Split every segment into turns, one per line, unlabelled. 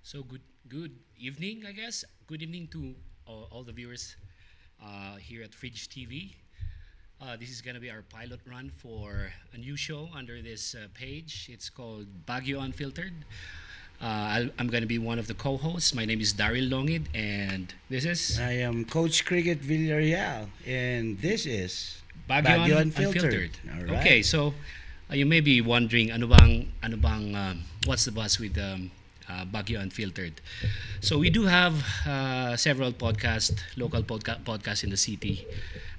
So good evening, I guess. Good evening to all the viewers here at Fridge TV. This is gonna be our pilot run for a new show under this page. It's called Baguio Unfiltered. I'm gonna be one of the co-hosts. My name is Daryl Longid, and this is
I am Coach Cricket Villarreal, and this is
Baguio
Baguio Unfiltered.
Unfiltered.
All right.
Okay, so you may be wondering, what's the buzz with Baguio Unfiltered? So we do have several local podcasts in the city.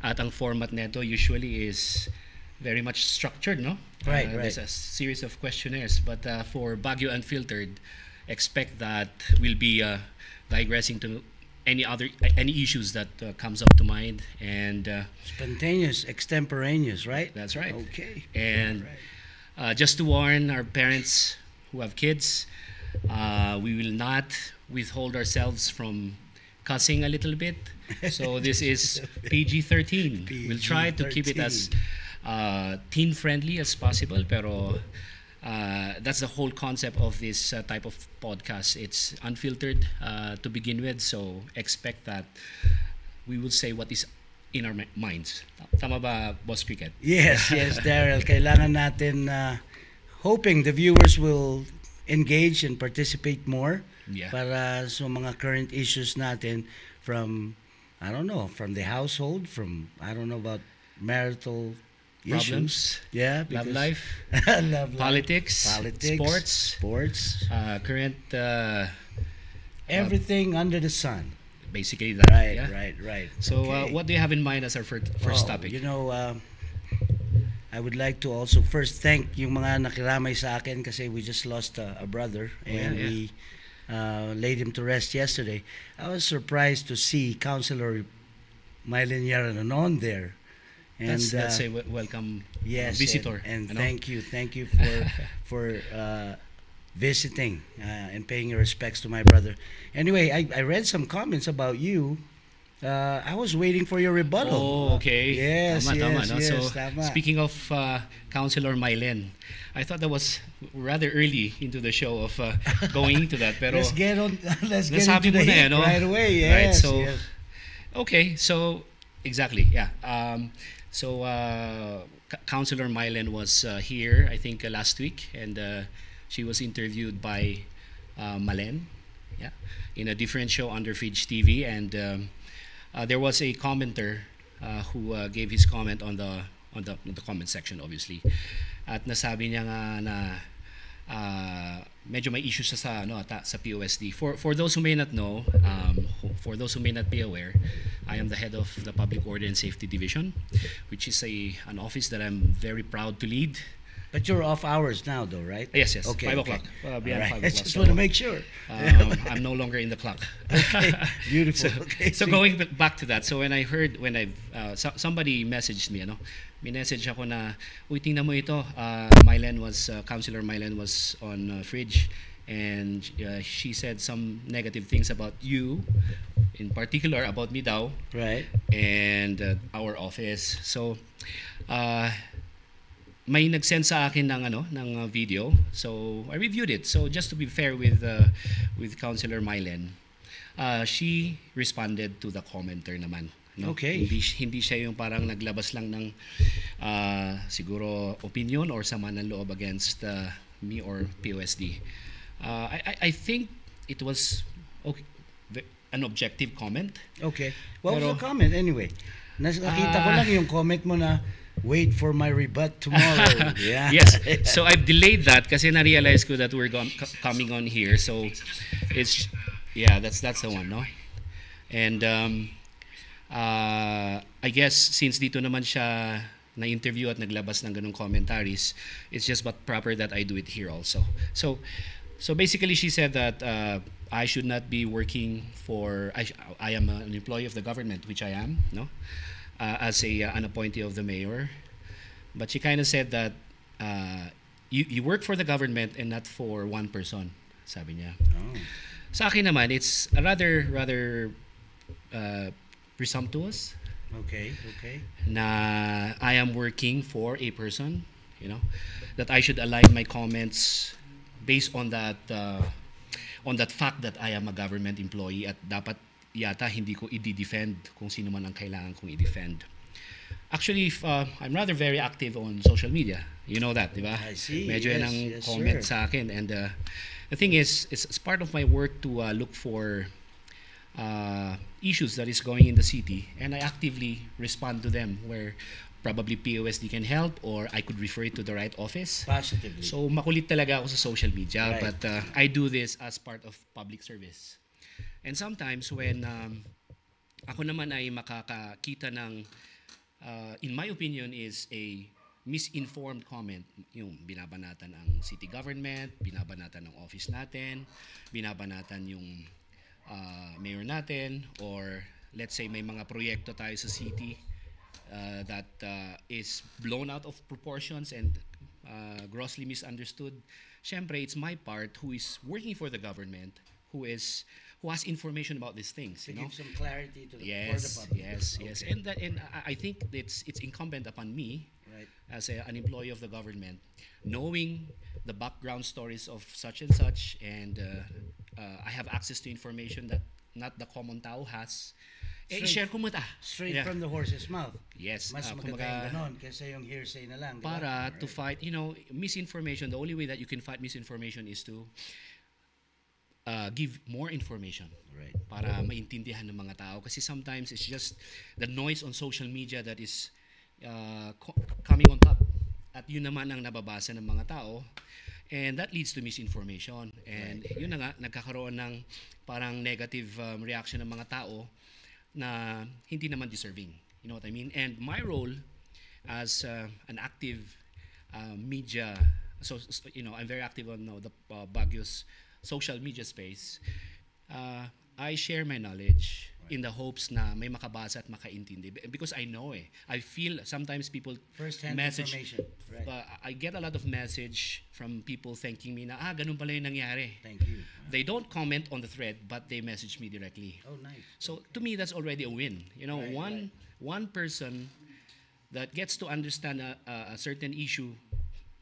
At ang format neto usually is very much structured, no?
Right,
There's
right.
a series of questionnaires, but for Baguio Unfiltered, expect that we'll be digressing to any issues that comes up to mind, and
Spontaneous, extemporaneous, right?
that's right.
Okay.
And
All
just to warn our parents who have kids, we will not withhold ourselves from cussing a little bit. So this is PG-13. We'll try to keep it as teen friendly as possible, pero that's the whole concept of this type of podcast. It's unfiltered to begin with, so expect that we will say what is in our minds. Tama ba, Boss Cricket?
Yes, yes, Daryl. Kailangan natin, hoping the viewers will engage and participate more
Yeah.
para sa mga current issues natin from, I don't know, from the household, from, I don't know about marital
Problems,
issues. Yeah,
love
because-
life,
love life,
politics, sports,
sports,
current,
everything under the sun.
basically that.
Right,
yeah?
right.
So
Okay.
what do you have in mind as our first
Oh,
topic?
You know, I would like to also first thank yung mga nakiramay sa akin kasi we just lost a brother and
yeah.
we laid him to rest yesterday. I was surprised to see Councilor Mylene Yaranon on there. And
Let's say welcome
yes,
visitor.
and
ano?
thank you for visiting and paying your respects to my brother. Anyway, I read some comments about you. I was waiting for your rebuttal.
Oh, okay.
Yes,
Tama,
yes,
no?
yes,
So,
tama.
speaking of Councilor Mylene, I thought that was rather early into the show of going into that. Pero
let's get on. Let's get
nasabi
into
mo
the
na eh,
heat
no?
right away.
Right,
Yes,
so-
yes.
okay, so exactly, yeah. Councilor Mylene was here, I think, last week, and she was interviewed by Malen, yeah, in a different show under Fidge TV, and there was a commenter who gave his comment on the comment section, obviously, at nasabi niya nga na medyo may issues sa sa POSD. For those who may not know, for those who may not be aware, I am the head of the Public Order and Safety Division, which is an office that I'm very proud to lead.
But you're off hours now, though, right?
Yes, yes.
Okay,
5
okay.
o'clock. Beyond
All right.
5
I
o'clock.
just
So,
want to make sure.
I'm no longer in the clock.
Okay, beautiful.
So,
Okay,
so
sige.
going back to that, so when somebody messaged me, minessage ako na, uy, tingnan mo ito, Councilor Mylene was on Fridge, and she said some negative things about you, in particular about me daw,
Right.
and our office. So, may nag-send sa akin ng video. So I reviewed it. So just to be fair with Councilor Mylene, she responded to the commenter naman. No?
Okay.
Hindi siya yung parang naglabas lang ng siguro opinion or sama ng loob against me or POSD. I think it was okay, an objective comment.
Okay. What was
Pero-
the comment anyway? Nakita ko lang yung comment mo na wait for my rebut tomorrow. Yeah.
Yes. So I've delayed that kasi na-realize ko that we're coming on here. So it's that's the one, no? And I guess since dito naman siya na-interview at naglabas ng ganung commentaries, it's just but proper that I do it here also. So basically she said that I should not be working for I am an employee of the government, which I am, no? As an appointee of the mayor. But she kind of said that you work for the government and not for one person, sabi niya.
Oh.
Sa akin naman, it's rather presumptuous
Okay.
na I am working for a person, that I should align my comments based on that on that fact that I am a government employee at dapat yata hindi ko i-defend kung sino man ang kailangan kong i-defend. Actually, I'm rather very active on social media. You know that, di ba?
I see.
Medyo yan
Yes,
ang
yes,
comment
sir.
sa akin. And the thing is, it's part of my work to look for issues that is going in the city, and I actively respond to them where probably POSD can help or I could refer it to the right office.
Positively.
So makulit talaga ako sa social media,
Right.
but I do this as part of public service. And sometimes when ako naman ay makakakita ng, in my opinion, is a misinformed comment, yung binabanatan ang city government, binabanatan ng office natin, binabanatan yung mayor natin, or let's say may mga proyekto tayo sa city that is blown out of proportions and grossly misunderstood. Syempre, it's my part who is working for the government, who has information about these things.
To
You know?
give some clarity to the, for the
Yes,
public.
yes.
Okay.
And I think it's incumbent upon me
Right.
as an employee of the government, knowing the background stories of such and such, and I have access to information that not the common tao has. I-share ko muna.
Straight
Yeah.
from the horse's mouth.
Yes.
Mas maganda
kumbaga,
yung ganon kaysa yung hearsay na lang. Di ba?
para to
Right.
fight, misinformation, the only way that you can fight misinformation is to give more information
Right.
para maintindihan ng mga tao. Kasi sometimes it's just the noise on social media that is coming on top. At yun naman ang nababasa ng mga tao. And that leads to misinformation. And yun na nga, nagkakaroon ng parang negative reaction ng mga tao na hindi naman deserving. You know what I mean? And my role as an active media, I'm very active on the Baguio's social media space. I share my knowledge in the hopes na may makabasa at makaintindi. Because I know I feel sometimes people
First-hand
message,
information. Right.
I get a lot of message from people thanking me na, ganun pala yung nangyari.
Thank you.
They don't comment on the thread, but they message me directly.
Oh, nice.
So to me, that's already a win. You know,
Right,
one person that gets to understand a certain issue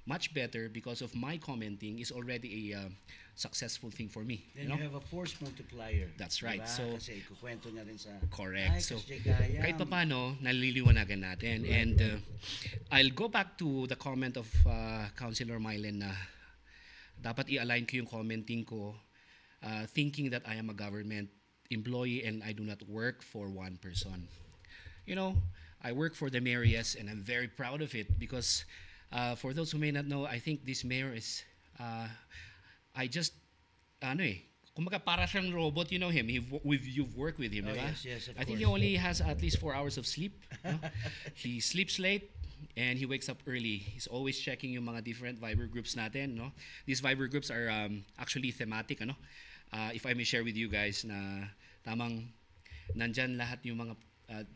much better because of my commenting is already a successful thing for me.
Then
you know?
you have a force multiplier.
That's right.
Diba?
So-
kasi ikukwento niya rin sa
Correct.
Ay,
So
Kas Jegayam.
kahit papano, naliliwanagan natin.
Right.
And I'll go back to the comment of Councilor Mylen na dapat i-align ko yung commenting ko thinking that I am a government employee and I do not work for one person. You know, I work for the mayor, yes, and I'm very proud of it because for those who may not know, I think this mayor is, kumbaga para siyang robot, you know him. You've worked with him,
Oh,
di ba?
yes, of
I think he
course.
only has at least 4 hours of sleep. No? He sleeps late and he wakes up early. He's always checking yung mga different Viber groups natin. No? These Viber groups are actually thematic. Ano? If I may share with you guys na tamang nandyan lahat yung mga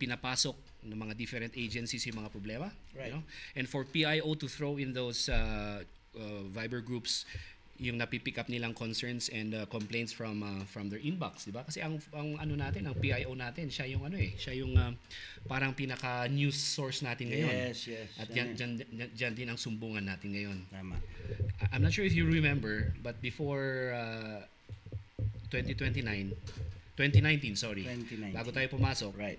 pinapasok ng mga different agencies yung mga problema.
Right.
You know? And for PIO to throw in those Viber groups yung napipick up nilang concerns and complaints from their inbox, di ba? Kasi ang ano natin, ang PIO natin, siya yung parang pinaka news source natin ngayon.
Yes, yes.
At dyan din ang sumbungan natin ngayon.
Tama.
I'm not sure if you remember, but before 2019, sorry.
2019.
Bago tayo pumasok,
Right.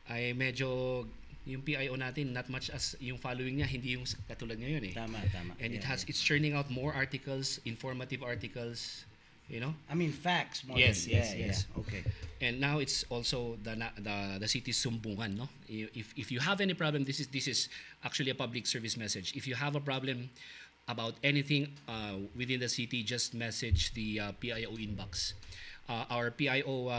ay medyo yung PIO natin not much as yung following niya hindi yung katulad ngayon
Tama.
and
Yeah, yeah.
it's churning out more articles, informative articles, you know.
I mean facts more
Yes,
than,
yes,
yeah,
yes.
Yeah. Okay.
And now it's also the city's sumbungan, no. If you have any problem, this is actually a public service message. If you have a problem about anything within the city, just message the PIO inbox. Our PIO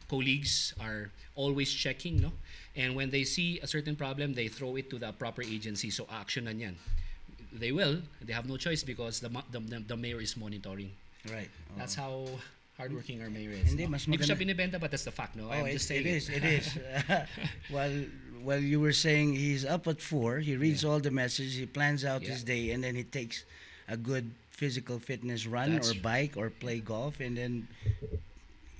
colleagues are always checking, no? And when they see a certain problem, they throw it to the proper agency. So action na yan. They will. They have no choice because the mayor is monitoring.
Right.
That's how hardworking our mayor is.
Hindi,
no?
mas
Hindi ko siya
maganda-
binibenta, but that's the fact, no?
Oh,
I'm just saying
it is. While you were saying he's up at 4, he reads all the messages, he plans out his day, and then he takes a good physical fitness run
That's
or bike or play golf, and then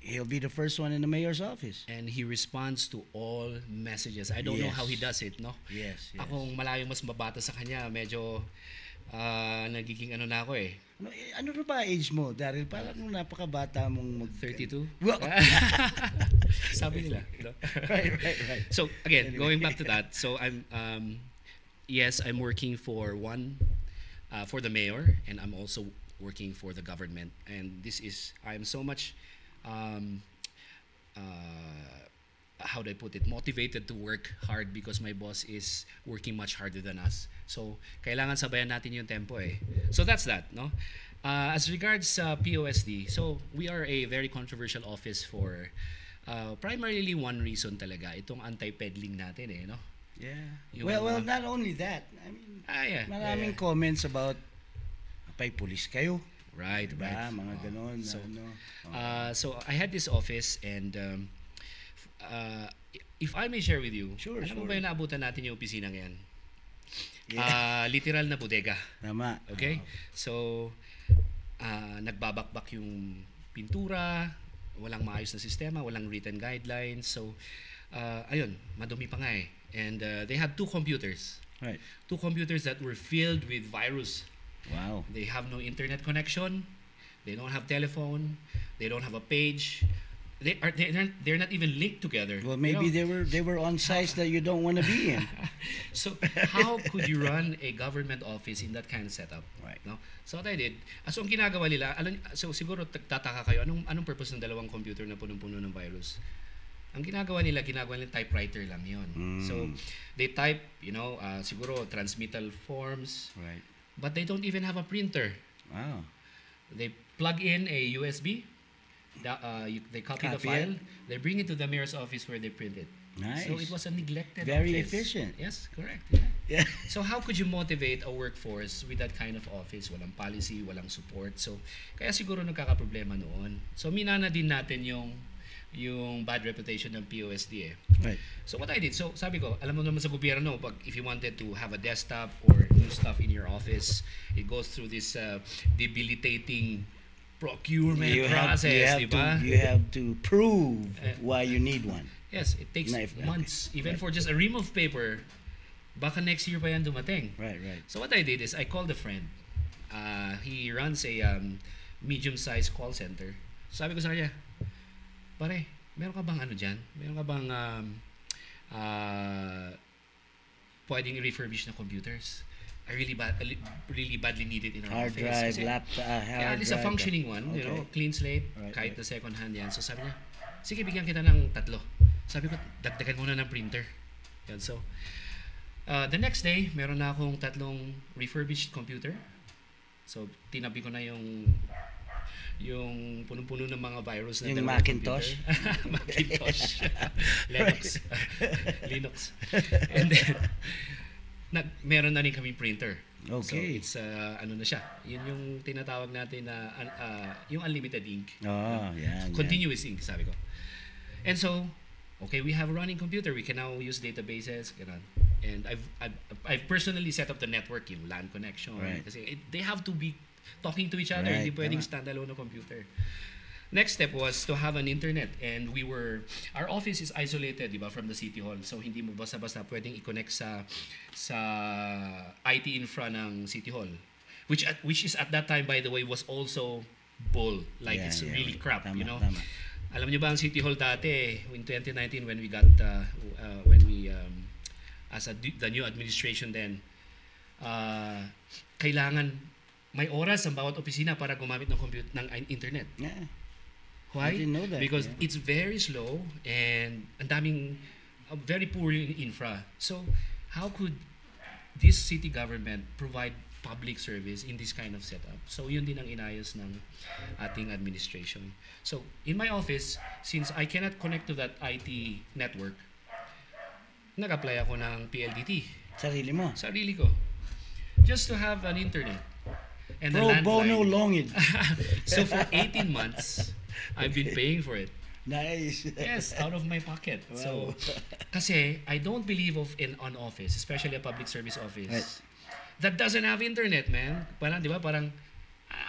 he'll be the first one in the mayor's office.
And he responds to all messages. I don't know
Yes.
how he does it, no?
Yes.
Akong malayong mas mabata sa kanya, medyo Nagiging ano na ako eh.
Ano na ba age mo, Daryl? Parang napakabata mong
32?
Wow.
Sabi nila. No?
Right.
So again, going back to that. So I'm yes, I'm working for for the mayor, and I'm also working for the government. And this is I'm so much how do I put it, motivated to work hard because my boss is working much harder than us. So, kailangan sabayan natin yung tempo eh. So, that's that, no? As regards POSD, so we are a very controversial office for primarily one reason talaga, itong anti-peddling natin eh, no?
Yeah.
Yung
Well, not only that. I mean,
yeah.
maraming comments about apay pulis kayo.
Right,
Diba?
right.
Mga ganon.
So,
ano.
so I had this office and if I may share with you,
Sure,
alam mo
sure.
ba yung naabutan natin yung opisina ngayon?
Yeah.
Literal na bodega.
Tama.
Okay? So, nagbabakbak yung pintura, walang maayos na sistema, walang written guidelines. So, ayun, madumi pa nga eh. And they had two computers.
Right.
Two computers that were filled with virus.
Wow.
They have no internet connection. They don't have telephone. They don't have a page. They're not even linked together.
Well, maybe
you know?
they were on sites that you don't want to be in.
So how could you run a government office in that kind of setup?
Right.
No. So what I did, so ang ginagawa nila, so siguro tataka kayo, anong purpose ng dalawang computer na punong-puno ng virus? Ang ginagawa nila typewriter lang yon. So they type, siguro transmittal forms,
Right.
but they don't even have a printer.
Wow.
They plug in a USB. They copy the
Copy
file.
it.
They bring it to the mayor's office where they print it.
Nice.
So it was a neglected
Very
office.
efficient.
Yes, correct.
Yeah.
So how could you motivate a workforce with that kind of office? Walang policy, walang support. So kaya siguro nagkakaproblema noon. So minana din natin yung bad reputation ng POSD eh.
Right.
So what I did, so sabi ko, alam mo naman sa gobyerno, pag if you wanted to have a desktop or new stuff in your office, it goes through this debilitating procurement process, di ba?
You have to prove why you need one.
Yes, it takes months, even for just a ream of paper. Baka next year pa yan dumating.
Right.
So what I did is I called a friend. He runs a medium-sized call center. Sabi ko sa kanya, pare, meron ka bang ano dyan? Meron ka bang pwedeng refurbish na computers? I really badly need it in our
Hard
office.
drive,
Kasi,
laptop,
at least a functioning one,
Okay.
clean slate,
Right,
kahit
right.
na second hand yan. So sabi niya, sige, bigyan kita ng 3. Sabi ko, dagdagan muna ng printer. Yan, so, the next day, meron na akong 3 refurbished computer. So, tinabi ko na yung punong-puno ng mga virus na
Yung
dalawang
Macintosh?
computer. Macintosh. Linux. And then, meron na rin kaming printer.
Okay.
So, it's, ano na siya. Yun yung tinatawag natin na, yung unlimited ink.
Oh, yeah.
Continuous ink, sabi ko. And so, okay, we have a running computer. We can now use databases, ganun. And I've personally set up the network, yung LAN connection.
Right.
Kasi they have to be talking to each other.
Right,
Hindi pwedeng
tama.
standalone na computer. Next step was to have an internet, and our office is isolated, di ba, from the city hall. So hindi mo basta-basta pwedeng i-connect sa IT infra ng city hall, which is at that time, by the way, was also bull. Like it's really crap,
Tama,
you know.
Tama.
Alam niyo ba ang city hall dati in 2019 when we got as the new administration then, kailangan may oras ang bawat opisina para gumamit ng ng internet.
Yeah.
Why?
I didn't know that.
Because
yeah.
it's very slow and ang daming very poor infra. So how could this city government provide public service in this kind of setup? So yun din ang inayos ng ating administration. So in my office, since I cannot connect to that IT network, nag-apply ako ng PLDT.
Sarili mo.
Sarili ko. Just to have an internet. And
Pro
the
bono
landline.
longid.
So for 18 months, I've been paying for it.
Nice.
Yes, out of my pocket.
Wow.
So, kasi I don't believe an office, especially a public service office,
Right.
that doesn't have internet, man. Parang, di ba, parang,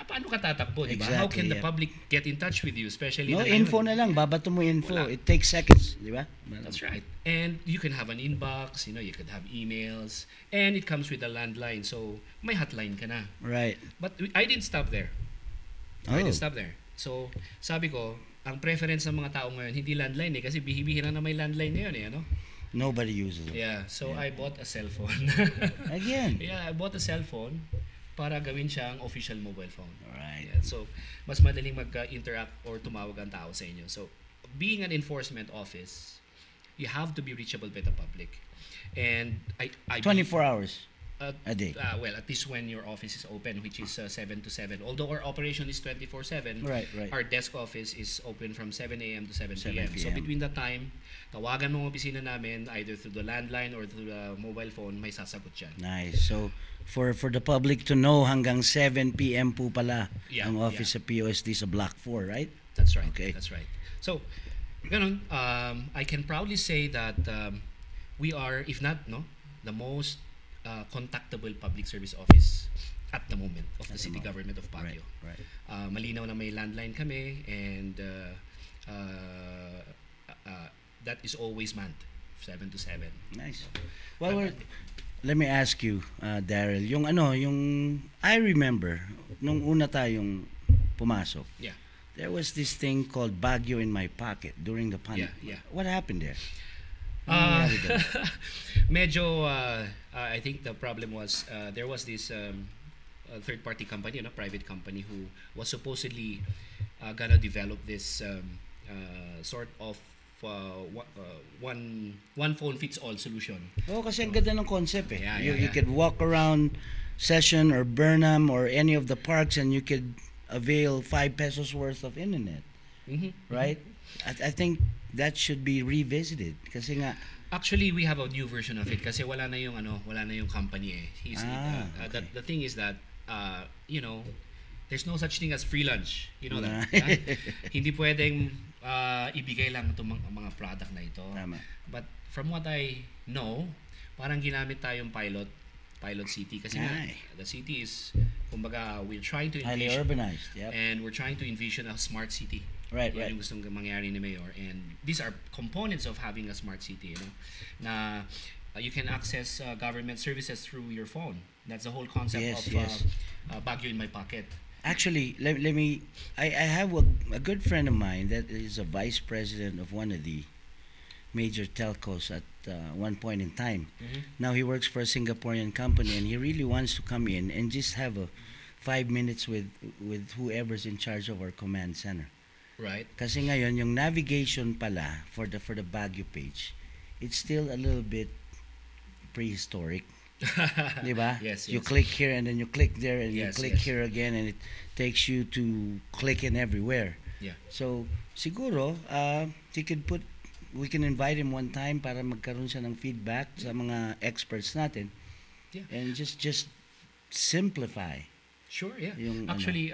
paano ka tatakbo, di ba? How can the
yeah.
public get in touch with you, especially
No,
na
info
ngayon?
na lang. Babato mo info.
Wala.
It takes seconds, di ba?
That's right. And you can have an inbox, you could have emails, and it comes with a landline. So, may hotline ka na.
Right.
But I didn't stop there. I
Oh.
didn't stop there. So, sabi ko, ang preference ng mga tao ngayon, hindi landline kasi bihibihira na may landline ngayon ano?
Nobody uses it.
Yeah, so
Yeah.
I bought a cell phone.
Again.
Yeah, I bought a cell phone para gawin siyang official mobile phone.
Right.
Yeah, so, mas madaling mag-interact or tumawag ang tao sa inyo. So, being an enforcement office, you have to be reachable by the public. And I
24 hours
uh,
a day.
well, at least when your office is open, which is 7 to 7. Although our operation is 24/7,
Right, right.
our desk office is open from 7 a.m. to 7
7
p.m. So
p.m.
between that time, tawagan mo ang opisina namin either through the landline or through the mobile phone, may sasagot yan.
Nice. So, for the public to know, hanggang 7 p.m. po pala
Yeah,
ang office sa POSD sa Block 4, right?
That's right.
Okay.
That's right. So, ganun, I can proudly say that we are, if not, the most contactable public service office at the moment of the city government of Baguio.
Right.
Malinaw na may landline kami and that is always manned 7 to 7.
Nice. Well, let me ask you, Daryl, yung I remember nung una tayong pumasok.
Yeah.
There was this thing called Baguio in my pocket during the pandemic.
Yeah.
What happened there?
Medyo I think the problem was there was this third party company, private company who was supposedly gonna develop this sort of one phone fits all solution.
Oh, kasi ang ganda ng concept eh.
Yeah,
You
yeah.
could walk around Session or Burnham or any of the parks and you could avail 5 pesos worth of internet.
Mhm.
Right? I think that should be revisited kasi nga
Actually, we have a new version of it kasi wala na yung company eh. The thing is that there's no such thing as free lunch. You know that. Yeah? Hindi pwedeng ibigay lang itong mga product na ito.
Tama.
But from what I know, parang ginamit tayong pilot city kasi nga,
Ay.
the city is kumbaga we're trying to
highly
envision
urbanized. Yep.
and we're trying to envision a smart city.
Right,
Yan
right.
yung gustong mangyari ni Mayor. And these are components of having a smart city, na you can access government services through your phone. That's the whole concept
Yes,
of
yes.
Baguio in my pocket.
Actually, let me. I have a good friend of mine that is a vice president of one of the major telcos at one point in time.
Mhm.
Now he works for a Singaporean company, and he really wants to come in and just have a 5 minutes with whoever's in charge of our command center.
Right?
Kasi ngayon yung navigation pala for the Baguio page, it's still a little bit prehistoric. Di ba?
Yes,
You
yes.
click here and then you click there and
Yes,
you click
yes.
here again and it takes you to click in everywhere.
Yeah.
So, siguro, we can invite him one time para magkaroon siya ng feedback sa mga experts natin.
Yeah.
And just simplify.
Sure, yeah.
Yung
Actually,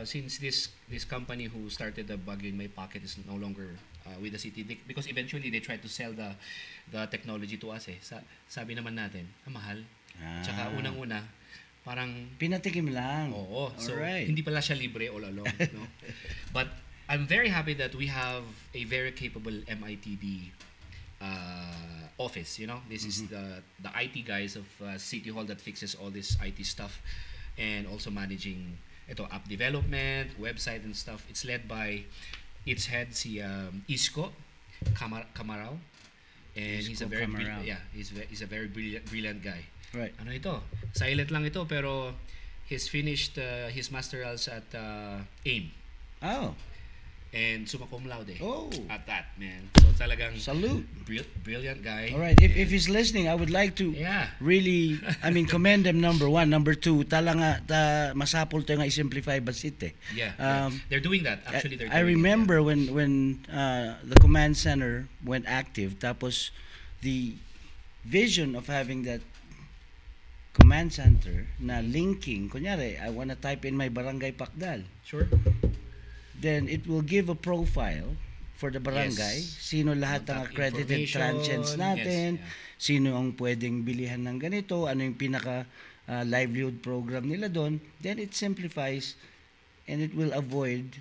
since this company who started the Baguio in my pocket is no longer with the city, because eventually they tried to sell the technology to us eh. Sabi naman natin, mahal. Tsaka unang-una, parang
Pinatikim lang.
oo. So,
Alright.
hindi pala siya libre all along. No? But I'm very happy that we have a very capable MITD office. This is the IT guys of City Hall that fixes all this IT stuff and also managing app development, website and stuff. It's led by its head si Isko Camarao. And he's a
Isko
very
Camarao.
he's a very brilliant guy.
Right.
Ano ito? Silent lang ito pero he's finished his masterals at AIM
Oh.
and summa cum laude
Oh.
at that, man. So talagang
Salute.
brilliant guy.
All right. If
And-
he's listening, I would like to
yeah.
really, commend them, number 1. Number 2, masapol tayo nga i-simplify basit eh.
Yeah, they're doing that. Actually, they're
I
doing
remember when the command center went active, tapos the vision of having that command center na linking, kunyari, I wanna type in my barangay Pakdal,
it. Sure.
then it will give a profile for the barangay,
Yes.
sino lahat ng
Contact
accredited
information.
transients natin,
Yes, yeah.
sino ang pwedeng bilihan ng ganito, ano yung pinaka livelihood program nila doon, then it simplifies and it will avoid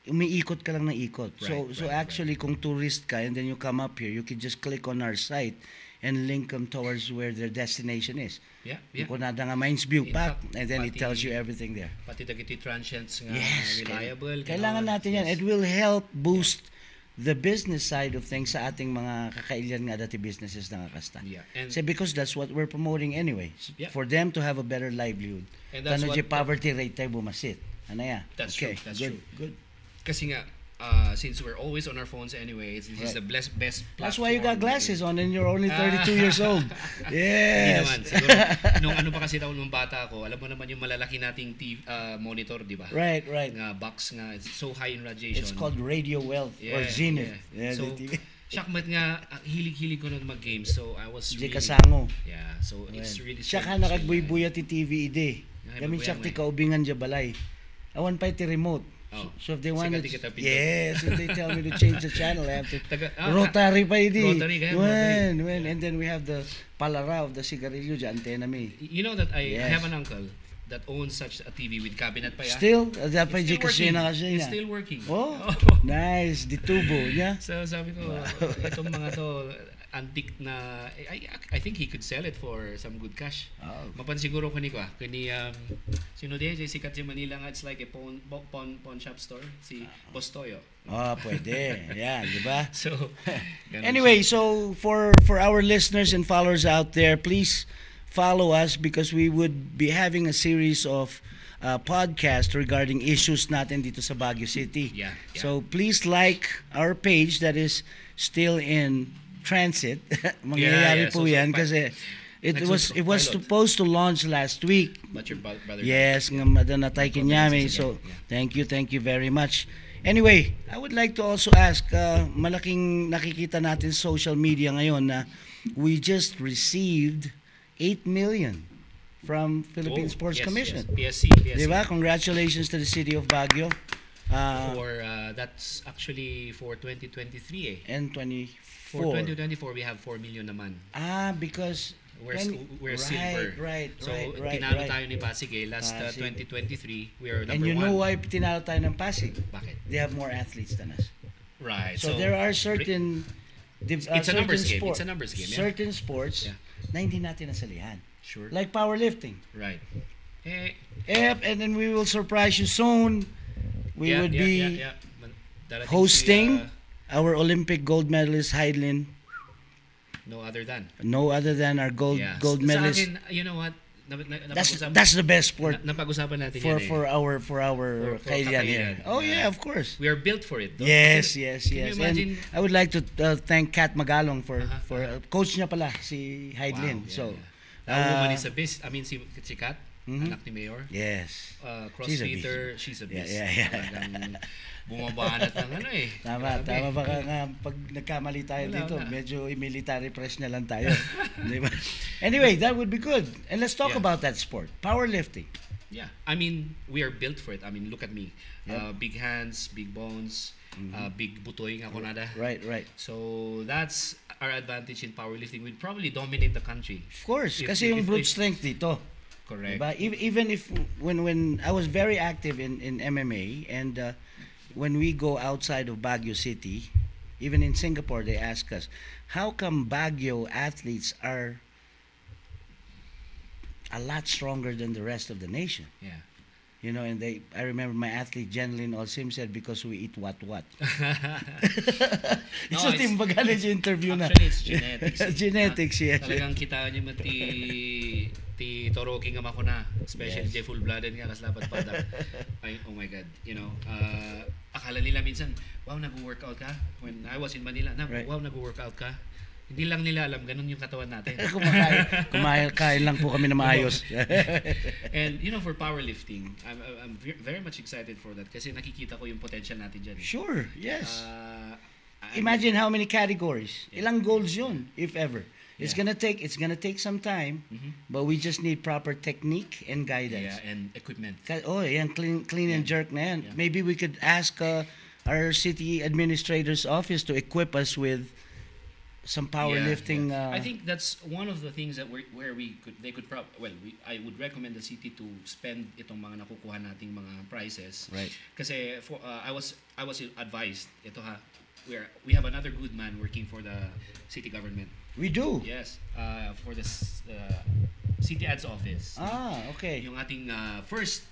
umiikot ka lang ng ikot. So actually kung tourist ka and then you come up here, you can just click on our site and link them towards where their destination is.
Yeah.
Kung nada nga Mines View
In
Park,
fact,
and then it
pati-
tells you everything there.
Pati dagiti transients nga
Yes,
reliable.
Kailangan natin yan. It will help boost the business side of things sa ating mga kakailian nga dati businesses na kakasta.
Yeah. And
Because that's what we're promoting anyway.
Yeah.
For them to have a better livelihood.
And that's
Tano
what
di poverty rate tayo bumasit. Ano ya?
That's
Okay,
true. That's
good,
true.
good.
kasi nga since we're always on our phones anyway, this is
Right.
the best
That's why you got
platform.
glasses on and you're only 32 years old.
Hindi
Yes.
naman. Siguro, nung ano pa kasi taon nung bata ako, alam mo naman yung malalaki nating monitor, di ba?
Right.
Nga box nga, it's so high in radiation.
It's called Radio Wealth or
Yeah,
Zenith.
yeah. So,
the TV.
Shakmat nga, hilig-hilig ko nun mag-games. So, I was
Di
really...
kasango.
Yeah, so it's really...
Siya ka
so-
nakagbuy-buya ti TV ide.
Ay,
Kami
mabuya
siya
mo
ti
eh.
kaubingan dya balay. Awan pa ti remote.
Oh.
So if they want
Sikat di kita pindot.
yes, if they tell me to change the channel, I have to Rotary pa ide.
Rotary, kaya Rotary.
When and then we have the palara of the cigarillo dyan, antena mi.
You know that I
Yes.
have an uncle that owns such a TV with cabinet pa ya.
Still, dapat
It's
di kasi na kasi
It's
niya.
still working.
Oh, nice. Di tubo niya.
So sabi ko, itong mga to, antique na, I think he could sell it for some good cash.
Oh.
Mapan siguro ko ni sino di, sikat si Manila nga, it's like a pawn shop store, si Bostoyo.
Oh, pwede. Yan, di ba?
So, ganun
Anyway,
siya.
so for our listeners and followers out there, please follow us because we would be having a series of podcast regarding issues natin dito sa Baguio City.
Yeah.
So please like our page that is still in transit. Mangyayari
Yeah.
po
So,
yan
pa-
kasi it
next
was
pilot.
supposed to launch last week.
But your brother...
Yes, nga madanatay kinyami.
Condolences
So,
again. Yeah.
thank you very much. Anyway, I would like to also ask, malaking nakikita natin sa social media ngayon na we just received 8 million from Philippine Sports Commission.
Yes, PSC.
Diba? Congratulations to the city of Baguio.
That's actually for 2023 eh.
And
For
24.
2024, we have 4 million naman.
Because
We're silver.
Right.
So, tinalo tayo ni Pasig eh. Last
Pasig.
2023, we are number
And you
1.
know why tinalo tayo ng Pasig?
Bakit?
They have more athletes than us.
Right.
So there are certain
It's a
certain
numbers game.
sport-
It's a numbers game, yeah.
Certain sports
Yeah.
na hindi natin nasalihan.
Sure.
Like powerlifting.
Right. Eh,
Yep, and then we will surprise you soon. We would be
Darating
hosting
si,
our Olympic gold medalist Heidlin.
no other than.
No other than our gold
Sa
medalist.
akin, you know what?
That's the best sport
Napag-usapan natin
for
yan eh.
for our
For
Kailian here.
Kailian.
Oh
Yeah.
yeah, of course.
We are built for it. Though.
Yes.
Can you imagine?
And I would like to thank Kat Magalong for
Uh-huh.
coach niya pala si Heidlin.
Wow,
So
That woman is a beast. I mean, si Kat,
Mhm.
anak ni Mayor.
yes.
Crossfitter, she's a beast.
Yeah.
Talagang bumabanat ng ano eh.
Tama
Grabe.
baka nga pag nagkamali tayo
Wala,
dito,
wala.
medyo military press na lang tayo. Di ba? Anyway, that would be good. And let's talk
Yeah.
about that sport. Powerlifting.
Yeah, I mean, we are built for it. I mean, look at me.
Yep.
Big hands, big bones, big butoy nga ako nada.
Right.
So that's our advantage in powerlifting. We'd probably dominate the country.
Of course,
If-
kasi yung
if-
brute
if-
strength dito.
Correct.
Diba? Even if when I was very active in MMA and when we go outside of Baguio City, even in Singapore, they ask us, how come Baguio athletes are a lot stronger than the rest of the nation?
Yeah.
You know, and I remember my athlete Jenlyn Olsim said because we eat what. It's
No,
a timbaga na sa interview na.
Actually, it's genetics.
Genetics, yes.
Talagang kita niyo man ti Toroki nga mako na. Especially
Yes.
full-blooded nga kaslapat pa. Ay, oh my God. You know, akala nila minsan, wow, nag-workout ka? When I was in Manila,
Right.
wow, nag-workout ka? Hindi lang nila alam, ganun yung katawan natin.
Kumakain lang po kami na maayos.
And you know, for powerlifting, I'm very much excited for that kasi nakikita ko yung potential natin dyan.
Sure, yes.
I'm-
Imagine how many categories. Ilang goals yun, if ever. It's
Yeah.
gonna take some time, but we just need proper technique and guidance.
Yeah, and equipment.
Oh, yan, clean and jerk na yan.
Yeah.
Maybe we could ask our city administrator's office to equip us with some powerlifting.
I think that's one of the things that where they could I would recommend the city to spend itong mga nakukuha nating mga prizes.
Right.
Kasi I was advised ito ha, we have another good man working for the city government.
We do.
Yes, for the city ads office.
Okay.
Yung ating first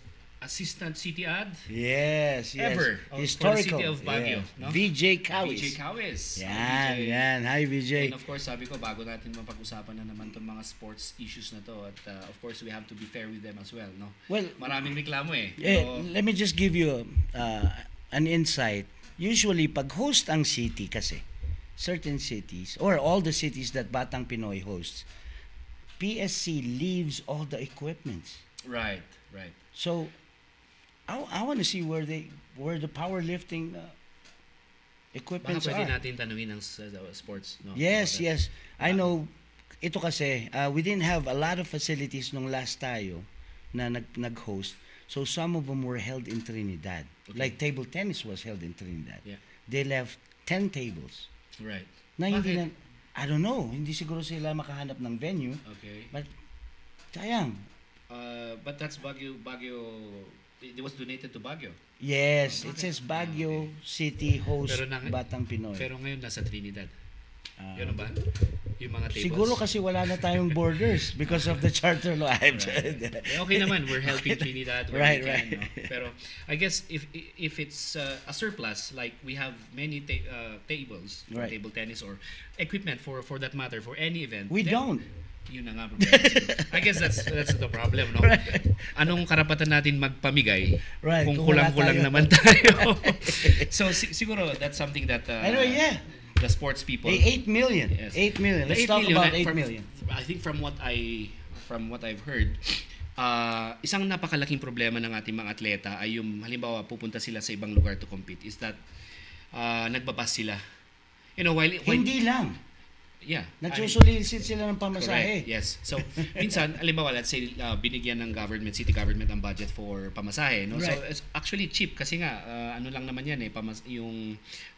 assistant city ad
Yes.
ever
Historical.
for the city of Baguio.
Yeah.
No?
VJ Cawis.
VJ Cawis.
Yan. Hi, VJ.
And of course, sabi ko, bago natin mapag-usapan na naman itong mga sports issues na to, at of course, we have to be fair with them as well. No?
Well,
maraming reklamo eh.
let me just give you an insight. Usually, pag host ang city kasi, certain cities, or all the cities that Batang Pinoy hosts, PSC leaves all the equipments.
Right.
So, I want to see where the powerlifting equipments
Baka pwede
are.
natin tanungin ng sports. No?
Yes. I know, ito kasi, we didn't have a lot of facilities nung last tayo na nag-host. So some of them were held in Trinidad.
Okay.
Like table tennis was held in Trinidad.
Yeah.
They left 10 tables.
Right.
Na hindi
Bakit?
I don't know, hindi siguro sila makahanap ng venue.
Okay.
But, sayang.
But that's Baguio. It was donated to Baguio.
Yes,
Oh,
it
okay.
says Baguio City host
Pero
Batang Pinoy.
Pero ngayon nasa Trinidad. Yun ba? Yung mga tables.
Siguro kasi wala na tayong borders because of the charter law.
Okay naman, we're helping Trinidad where
Right,
we can.
right.
No? Pero I guess if it's a surplus, like we have many tables, for
Right.
table tennis or equipment for that matter, for any event.
We
then,
don't.
Yun na nga problema. I guess that's the problem, no?
Right.
Anong karapatan natin magpamigay
Right,
kung
kung wala
kulang-kulang
tayo.
naman tayo? So siguro that's something that
Anyway, yeah.
the sports people.
8 million.
Yes.
8 million.
The
Let's
8
talk
million,
about 8
from-
million.
I think from what I've heard, isang napakalaking problema ng ating mga atleta ay yung halimbawa pupunta sila sa ibang lugar to compete is that nagbabas sila. You know, while
Hindi lang.
yeah.
Nagsusulisit sila ng pamasahe.
Correct. Yes. So, minsan, halimbawa, let's say, binigyan ng city government ang budget for pamasahe, no? So,
Right.
it's actually cheap kasi nga, ano lang naman yan eh,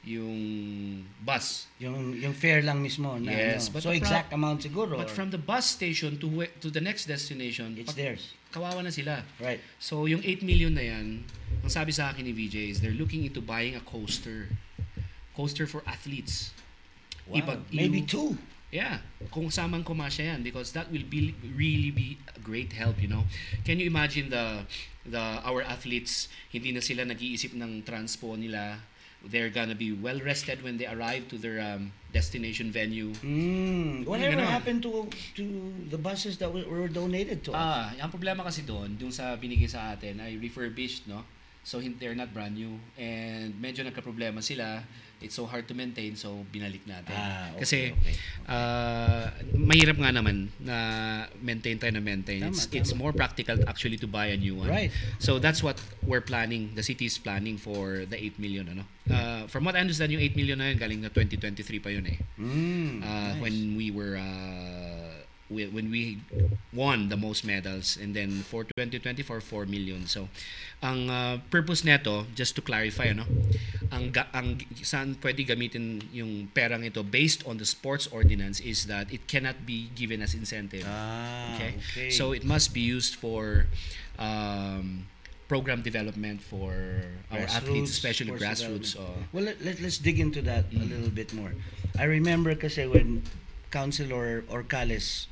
yung bus.
Yung fare lang mismo. Na,
Yes,
ano.
but
So,
the
exact amount siguro.
But from the bus station to the next destination,
It's theirs.
kawawa na sila.
Right.
So, yung 8 million na yan, ang sabi sa akin ni VJ is they're looking into buying a coaster for athletes.
Wow. Maybe 2.
Yeah, kung samang kumasya yan because that will really be a great help, you know. Can you imagine our athletes, hindi na sila nag-iisip ng transpo nila. They're gonna be well rested when they arrive to their destination venue.
Whatever
Ganon.
happened to the buses that were donated to us?
Ang problema kasi doon, yung sa binigay sa atin ay refurbished, no? So they're not brand new and medyo nagka-problema sila. It's so hard to maintain, so binalik natin. Kasi mahirap nga naman na maintain.
Tama.
It's more practical actually to buy a new one.
Right.
So that's what we're planning. The city is planning for the 8 million. Ano? From what I understand, yung 8 million na yun, galing na 2023 pa yun eh.
Nice.
When we were when we won the most medals, and then for 2024 4 million. So ang purpose neto, just to clarify, ano, ang saan pwede gamitin yung perang ito based on the sports ordinance is that it cannot be given as incentive. Okay? So it must be used for program development for our athletes, especially
sports
grassroots.
development. Well, let's dig into that a little bit more. I remember kasi when Councilor Orcales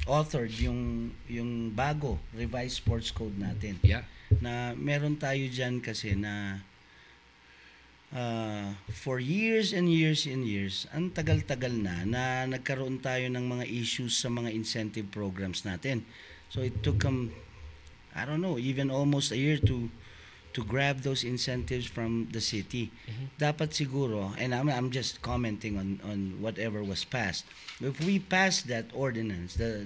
authored yung bago revised sports code natin.
Yeah.
Na meron tayo dyan kasi na for years and years and years, ang tagal-tagal na nagkaroon tayo ng mga issues sa mga incentive programs natin. So it took I don't know, even almost a year to grab those incentives from the city. Dapat siguro, and I'm just commenting on whatever was passed. If we pass that ordinance, the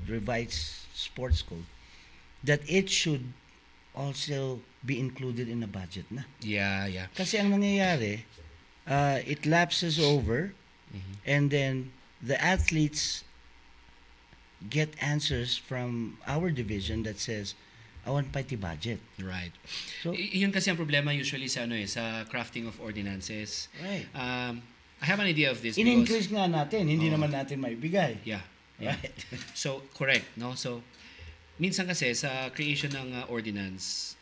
revised sports code, that it should also be included in the budget na.
Yeah.
Kasi ang nangyayari, it lapses over, and then the athletes get answers from our division that says, I want pati budget.
Right.
So,
Yun kasi ang problema usually sa sa crafting of ordinances.
right.
I have an idea of this
In-increase nga natin, hindi
Oo.
naman natin maibigay.
yeah, yeah.
Right?
So correct, no? So minsan kasi sa creation ng ordinance,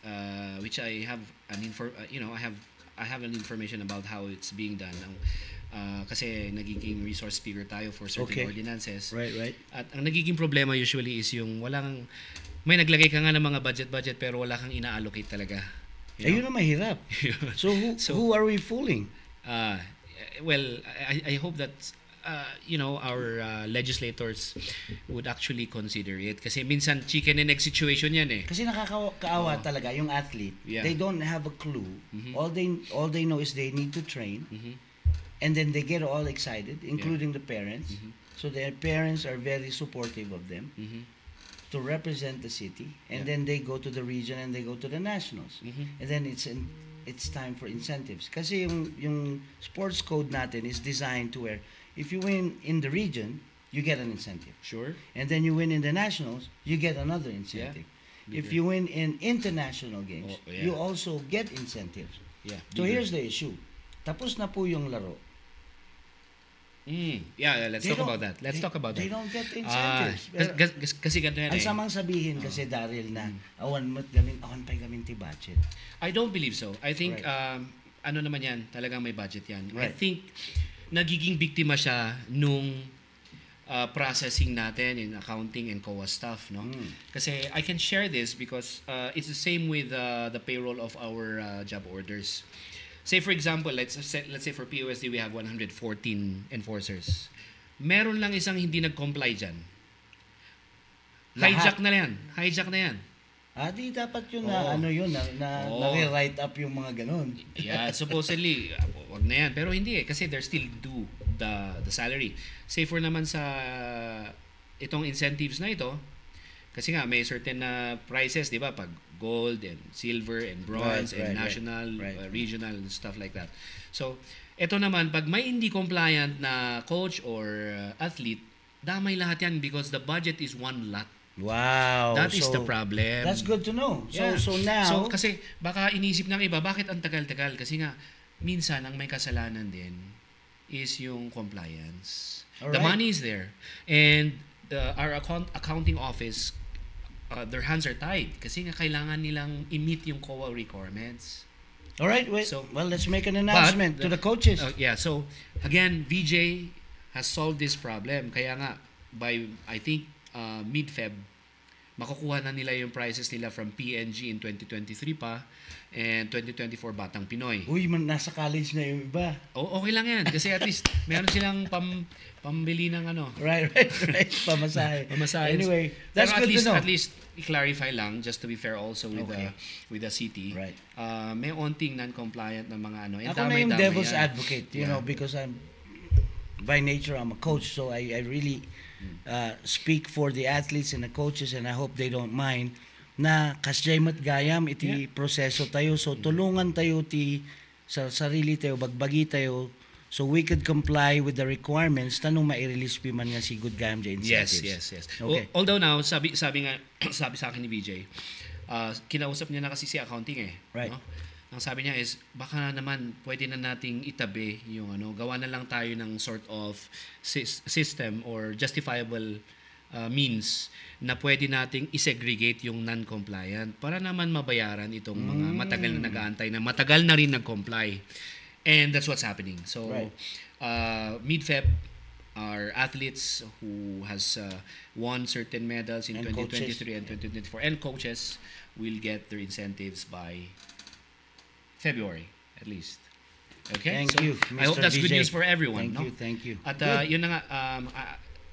which I have I have an information about how it's being done. Kasi nagiging resource speaker tayo for certain
Okay.
ordinances.
Right.
At ang nagiging problema usually is yung may naglagay ka nga ng mga budget pero wala kang ina-allocate talaga.
Ayun na mahirap. So who are we fooling?
Well, I hope that our legislators would actually consider it kasi minsan chicken and egg situation yan eh.
Kasi nakakaawa talaga yung athlete.
Yeah.
They don't have a clue.
Mhm.
All they know is they need to train,
Mhm.
and then they get all excited, including the parents.
Mhm.
So their parents are very supportive of them
Mhm.
to represent the city, and
Yeah.
then they go to the region and they go to the nationals.
Mhm.
And then it's time for incentives. Kasi yung sports code natin is designed to where if you win in the region, you get an incentive.
Sure.
And then you win in the nationals, you get another incentive.
Yeah.
If you win in international games,
Oh, yeah.
you also get incentives.
Yeah.
So here's the issue. Tapos na po yung laro.
Yeah, let's
They
talk
don't-
about that. Let's talk about
They
that.
don't get incentives. Pero
Kasi ganito yan
ang
eh.
samang sabihin kasi Daryl na awan pa'y gamin ti budget.
I don't believe so. I think
Right.
ano naman yan, talagang may budget yan. I
Right.
think nagiging biktima siya nung processing natin in accounting and COA stuff, no? Kasi I can share this because it's the same with the payroll of our job orders. Say for example, let's say for POSD we have 114 enforcers. Meron lang isang hindi nag-comply diyan.
Lahat.
Hijack na yan.
Di dapat yun
Oo.
na ano yun na
Oo.
nare-write up yung mga ganun.
Yeah, supposedly, wag na yan. Pero hindi eh, kasi they're still due the salary. Say for naman sa itong incentives na ito, kasi nga may certain na prices, di ba? Pag gold and silver and bronze
Right,
and
right,
national,
right.
Regional and stuff like that. So, ito naman, pag may hindi compliant na coach or athlete, damay lahat yan because the budget is one lot.
Wow.
That is
so
the problem.
That's good to know.
Yeah.
So now,
So kasi baka inisip ng iba, bakit ang tagal-tagal? Kasi nga minsan ang may kasalanan din is yung compliance. The
Alright.
money is there and our accounting office their hands are tied kasi nga kailangan nilang i-meet yung COA requirements.
all right,
So-
well, let's make an announcement to the coaches.
Yeah, so again, VJ has solved this problem. Kaya nga by I think mid-Feb makukuha na nila yung prices nila from PNG in 2023 pa and 2024 Batang Pinoy.
Uy, nasa college na yung iba.
Okay lang yan kasi at least meron silang pambili ng ano.
Right. Pamasahe.
Pamasahe.
Anyway, that's
Pero
good to know.
At least i-clarify lang just to be fair also with
Okay.
the city.
Right.
May onting non-compliant na mga ano. And
Ako na yung
damay-damay
devil's
yan.
advocate,
Yeah.
because by nature I'm a coach, so I really speak for the athletes and the coaches, and I hope they don't mind na kasjay mat gayam iti proseso tayo, so tulungan tayo ti sa sarili tayo, bagbagi tayo, so we could comply with the requirements tanong ma-release pi man nga si good gayam the incentives.
Yes.
Okay.
Although now, sabi nga, sabi sa akin ni BJ, kinausap niya na kasi si accounting eh.
Right.
No? Ang sabi niya is, baka naman pwede na nating itabi yung gawa na lang tayo ng sort of system or justifiable means na pwede nating isegregate yung non-compliant para naman mabayaran itong mga matagal na nag-aantay na matagal na rin nag-comply. And that's what's happening. So,
Right.
mid-Feb, our athletes who has won certain medals in
And
2023 and 2024 and coaches will get their incentives by February at least. Okay?
Thank
So,
you,
I hope
Mr.
that's good
VJ.
news for everyone.
Thank you.
At
Good.
yun na nga,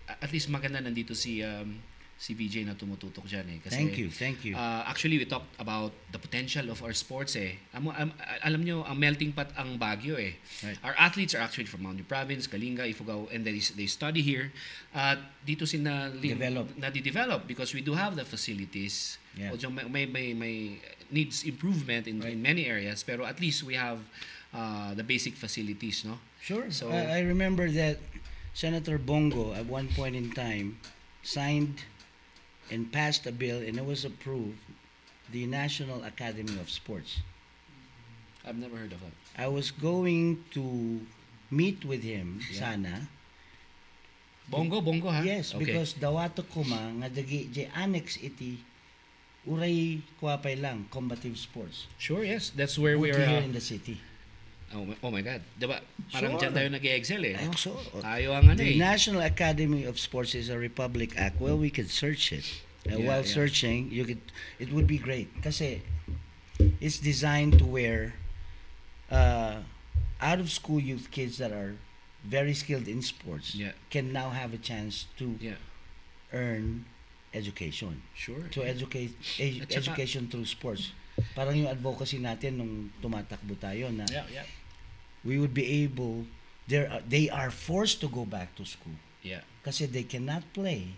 at least maganda nandito si VJ na tumututok dyan eh. Kasi,
Thank you.
Actually, we talked about the potential of our sports eh. Alam nyo, ang melting pot ang Baguio eh.
Right.
Our athletes are actually from Mount Province, Kalinga, Ifugao, and they study here. At dito sila na-develop because we do have the facilities.
Yeah.
Although may needs improvement in many areas, pero at least we have the basic facilities, no?
Sure.
So-
I remember that Senator Bongo at one point in time signed and passed a bill, and it was approved, the National Academy of Sports.
I've never heard of that.
I was going to meet with him,
Yeah.
sana.
Bongo, ha?
Yes,
Okay.
because dawato kuma nga dagi jay annex iti uray kuwapay lang combative sports.
Sure, yes. That's where we
Buti
are.
here in the city.
Oh my God. Diba? Parang
Sure.
dyan tayo nag-excel eh.
Ay,
No?
so,
Tayo ang ano
the
eh.
National Academy of Sports is a Republic Act. Well, we could search it.
Yeah,
While
yeah.
searching, it would be great kasi it's designed to where out of school youth kids that are very skilled in sports
Yeah.
can now have a chance to
Yeah.
earn education.
Sure.
To educate
At saka-
education through sports. Parang yung advocacy natin nung tumatakbo tayo na
Yeah.
we would be able they are forced to go back to school
Yeah.
kasi they cannot play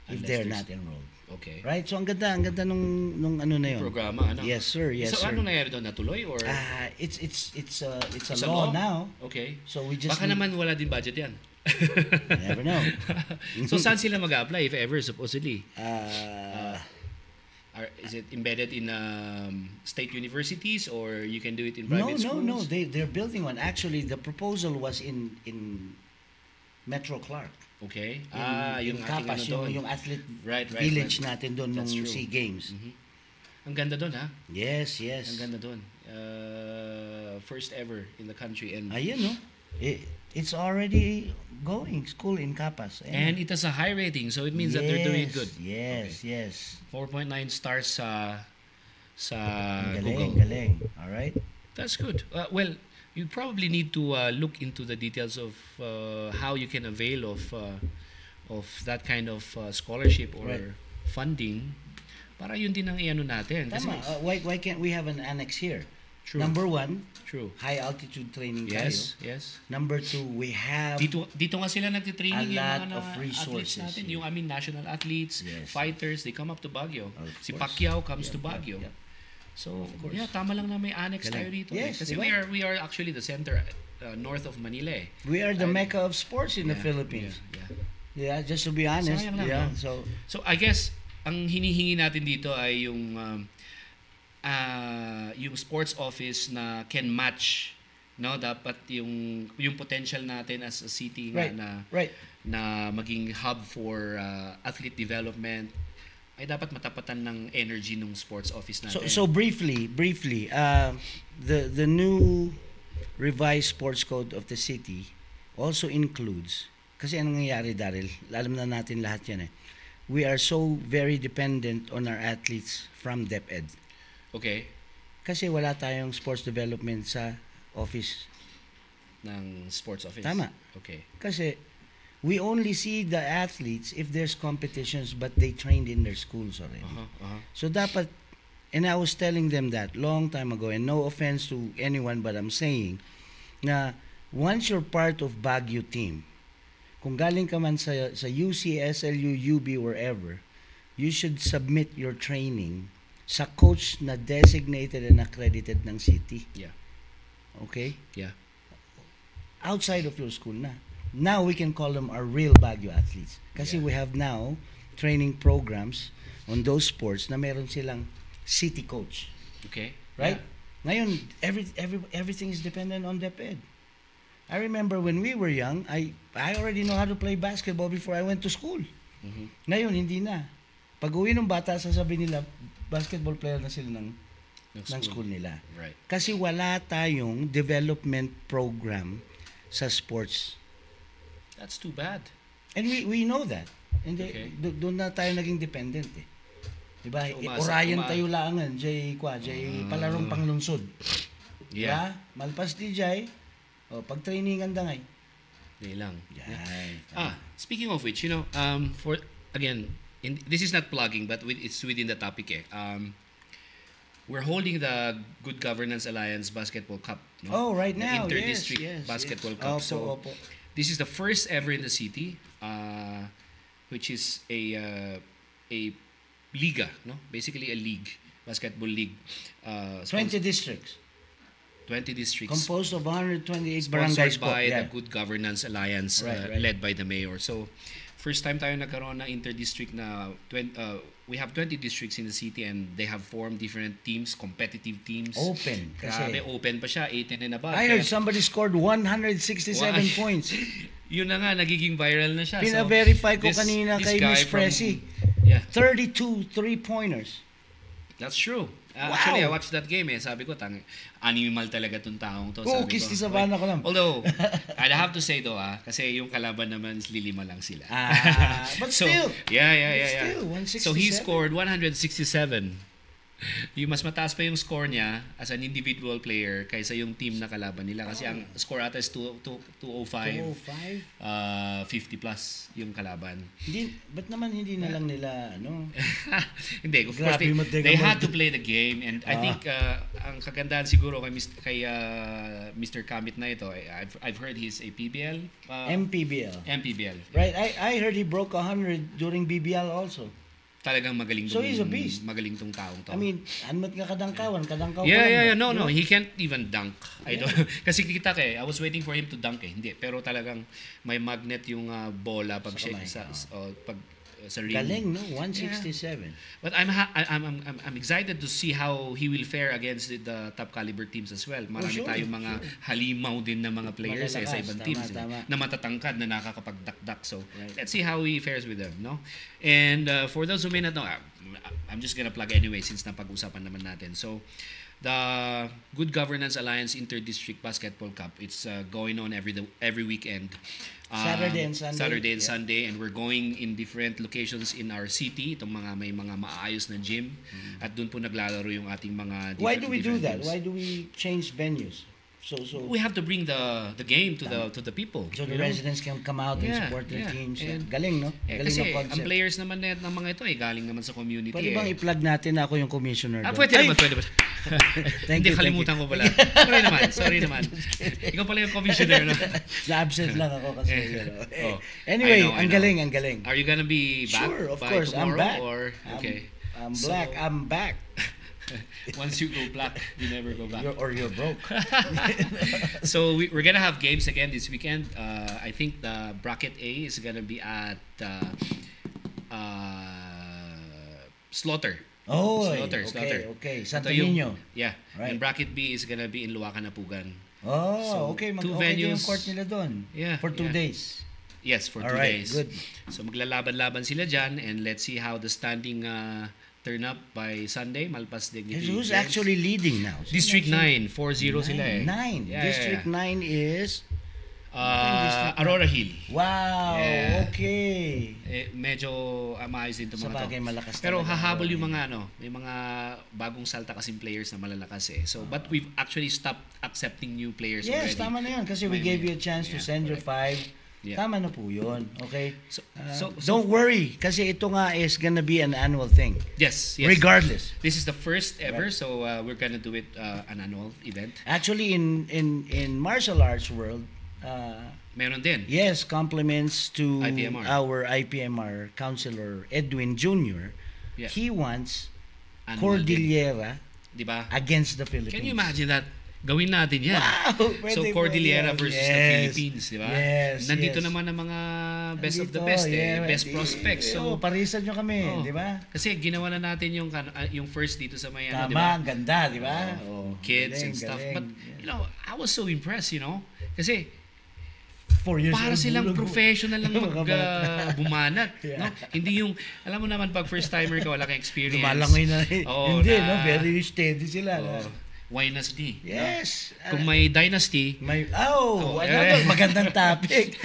if
Unless
they're
there's-
not enrolled.
Okay.
Right? So ang ganda nung ano na yun.
Programa, ano?
Yes, sir. Yes,
So,
sir.
ano nangyari doon? Natuloy or?
It's a
It's a
law
law?
now.
Okay.
So we just
Baka naman wala din budget yan.
never know.
So, saan sila mag-apply if ever, supposedly?
Uh,
Is it embedded in state universities or you can do it in
no,
private schools?
no. They're building one. Actually, the proposal was in Metro Clark.
Okay.
In
Yung ating
Capas,
ano doon.
yung athlete
Right.
village natin doon nung
That's true.
SEA Games.
Mhm. Ang ganda doon, ha?
Yes.
Ang ganda doon. First ever in the country. And
Ayun, no? It's already going. School in Capas.
and it has a high rating, so it means that they're doing good.
Yes.
4.9 stars sa
Galing,
Google.
galing. All right?
That's good. Well, you probably need to look into the details of how you can avail of that kind of scholarship or
Right.
funding para yun din ang iano natin. Kasi,
Tama. Why can't we have an annex here?
true.
Number one,
True.
high altitude training
Yes,
tayo.
yes.
Number two, we have
Dito nga sila nagtitraining
A
yung
lot
mga
of resources
athletes natin.
here.
Yung national athletes,
Yes.
fighters, they come up to Baguio.
Of
Si
course.
Pacquiao comes
Yep,
to Baguio.
yep.
So,
Of course.
yeah, tama lang na may annex
Galing.
tayo dito.
Yes,
Kasi
di ba?
we are actually the center north of Manila.
We are the
I-
mecca of sports in the
Yeah,
Philippines.
yeah.
Yeah, just to be honest.
Sayang lang,
Yeah.
no?
So
So, I guess, ang hinihingi natin dito ay yung sports office na can match, no, dapat yung potential natin as a city nga
right.
na maging hub for athlete development ay dapat matapatan ng energy ng sports office natin.
So briefly, the new revised sports code of the city also includes, kasi anong nangyayari, Daryl, alam na natin lahat yan eh. We are so very dependent on our athletes from DepEd.
Okay,
Kasi wala tayong sports development sa office.
ng sports office.
Tama.
Okay.
Kasi we only see the athletes if there's competitions but they trained in their schools already. So dapat, and I was telling them that long time ago, and no offense to anyone, but I'm saying na once you're part of Baguio team, kung galing ka man sa UC, SLU, UB, wherever, you should submit your training sa coach na designated and accredited ng city.
Yeah.
Okay?
Yeah.
Outside of your school na. Now we can call them our real Baguio athletes. Kasi
Yeah.
we have now training programs on those sports na meron silang city coach.
Okay.
Right? Ngayon, everything is dependent on DepEd. I remember when we were young, I already know how to play basketball before I went to school.
Yeah. Mhm.
Ngayon, hindi na. Pag uwi ng bata, sasabihin nila, basketball player na sila ng school nila.
Right.
Kasi wala tayong development program sa sports.
That's too bad.
And we know that. And
Okay.
doon na tayo naging dependent eh. Diba?
So,
Orion tayo langan, Jay palarong panglungsod.
Yeah.
Diba? Malpas di Jay, pag training ang dangay.
Di lang.
Yan.
Speaking of which, for again, this is not plugging, but it's within the topic. We're holding the Good Governance Alliance Basketball Cup. No?
Oh, right
The
now.
Inter-District
yes.
Basketball
Opo,
Cup. So
opo.
this is the first ever in the city, which is a liga, no? Basically a league, basketball league.
20 districts.
20 districts.
Composed of 128
Sponsored
barangays po.
by
Yeah.
the Good Governance Alliance,
Right.
led by the mayor. So, first time tayo nagkaroon ng inter-district na we have 20 districts in the city and they have formed different teams, competitive teams.
Open.
Grabe,
Kasi,
open pa siya, 18 and above.
I heard
Kaya-
somebody scored 167
Why?
points.
Yun na nga, nagiging viral na siya.
Pina-verify ko
this-
kanina
this
kay
guy
Miss
from-
Pressy.
Yeah,
32 3-pointers.
that's true.
Wow.
Actually, I watched that game Sabi ko, animal talaga tong taong to.
Oo,
Sabi
Kiss
ko.
ni Savannah ko lang.
Although, I'd have to say though, kasi yung kalaban naman is lilima lang sila.
But
So,
still.
yeah.
Still, 167.
So he scored 167. Yung mas mataas pa yung score niya as an individual player kaysa yung team na kalaban nila. Kasi ang score ata is 205.
205?
50 plus yung kalaban.
Ba't naman hindi na lang nila, ano?
Hindi, of course,
Grabe,
they had to play the game. And I think ang kagandahan siguro kay Mr. Kamit na ito, I've heard he's a PBL.
MPBL.
MPBL.
Right, I heard he broke 100 during BBL also.
Talagang magaling
So he's a beast.
Magaling tong taong to.
I mean, anmat nga kadangkaw
Yeah.
lang.
No. He can't even dunk. I don't. Kasi kita I was waiting for him to dunk Hindi. Pero talagang may magnet yung bola pag
Sa
siya
kamay,
pag sa ring.
Galing, no? 167.
But I'm excited to see how he will fare against the top caliber teams as well. Marami
sure,
tayong mga halimaw din na mga players sa
Malalakas,
ibang
tama,
teams
tama.
na matatangkad na nakakapagdakdak. So
Right.
let's see how he fares with them, no? And for those who may not know, I'm just gonna plug anyway since napag-usapan naman natin. So the Good Governance Alliance Inter-District Basketball Cup, it's going on every weekend.
Saturday and Sunday.
Saturday and
Yeah.
Sunday, and we're going in different locations in our city. Itong may mga maayos na gym, at doon po naglalaro yung ating mga
Why do we do
different
that?
teams.
Why do we change venues? So
We have to bring the game to the people.
so the
you know?
residents can come out and
Yeah,
support their
yeah.
teams.
And-
Galing, no? Galing
Kasi
na
ang
concept.
players naman ng mga ito galing naman sa community.
Pwede bang i-plug natin na ako yung commissioner doon?
Pwede
Ay!
naman, pwede ba?
Thank
Hindi,
you,
kalimutan ko pala. Sorry naman. Ikaw pala yung commissioner, no?
Na-absent lang ako kasi.
Oh,
Anyway,
I
ang
know.
galing, ang galing.
Are you gonna be back
Sure, of
by
course. I'm
tomorrow?
back.
Or, okay.
I'm
So-
black. I'm back.
Once you go black, you never go back.
You're broke.
So we're gonna have games again this weekend. I think the bracket A is gonna be at Slaughter.
Oh,
Slaughter.
okay. Santo
Ito yung-
Niño.
Yeah.
Right.
And bracket B is gonna be in Luacan, Apugan.
Oh,
So,
okay.
two
Okay din yung
venues.
court nila doon.
Yeah,
For 2
yeah.
days.
Yes, for 2
All right,
days.
good.
So maglalaban-laban sila dyan, and let's see how the standing turn up by Sunday. Malpas Dignity.
Who's
Games.
actually leading now?
District 9, 4-0 sila eh.
9.
Yeah,
District 9 is... District
Aurora Hill.
Wow,
Yeah.
okay.
Medyo maayos din itong
Sa
mga
bagay,
to.
malakas
Pero
talaga,
hahabol
Aurora
yung mga may mga bagong salta kasing players na malalakas eh. So, but we've actually stopped accepting new players already.
Yes, tama na yun. Kasi we
May-
gave you a chance to
yeah,
send your
correct.
5.
Yeah.
Tama na po yun. Okay?
So
Don't worry. Kasi ito nga is gonna be an annual thing.
yes.
Regardless.
This is the first ever, so we're gonna do it an annual event.
Actually, in martial arts world,
Meron din.
yes, compliments to
IPMR.
our IPMR counselor Edwin Jr.
Yeah.
He wants
Annual din.
Cordillera
Di ba?
against the Philippines.
Can you imagine that? Gawin natin yan.
Wow!
So,
Pwede,
Cordillera
pwede.
versus the
Yes.
Philippines, di ba?
Yes,
Nandito
yes.
naman ang mga best of the
Nandito,
best
yeah,
best
di-
prospects. So,
parisan nyo kami,
oh,
di ba?
Kasi ginawa na natin yung first dito sa may ano, di
Tama,
ba?
ang ganda, di ba? Oh,
Kids
galing,
and stuff.
galing.
But, I was so impressed, Kasi,
4 years
para
old,
silang
bulog.
professional lang bumanat.
Yeah.
No? Hindi yung, alam mo naman, pag first timer ka, wala kang experience.
Lumalangoy na.
Oo,
Hindi,
na-
no? Very steady sila.
Oo. Dynasty. no?
Yes.
Kung may dynasty,
Oh,
eh.
magandang topic.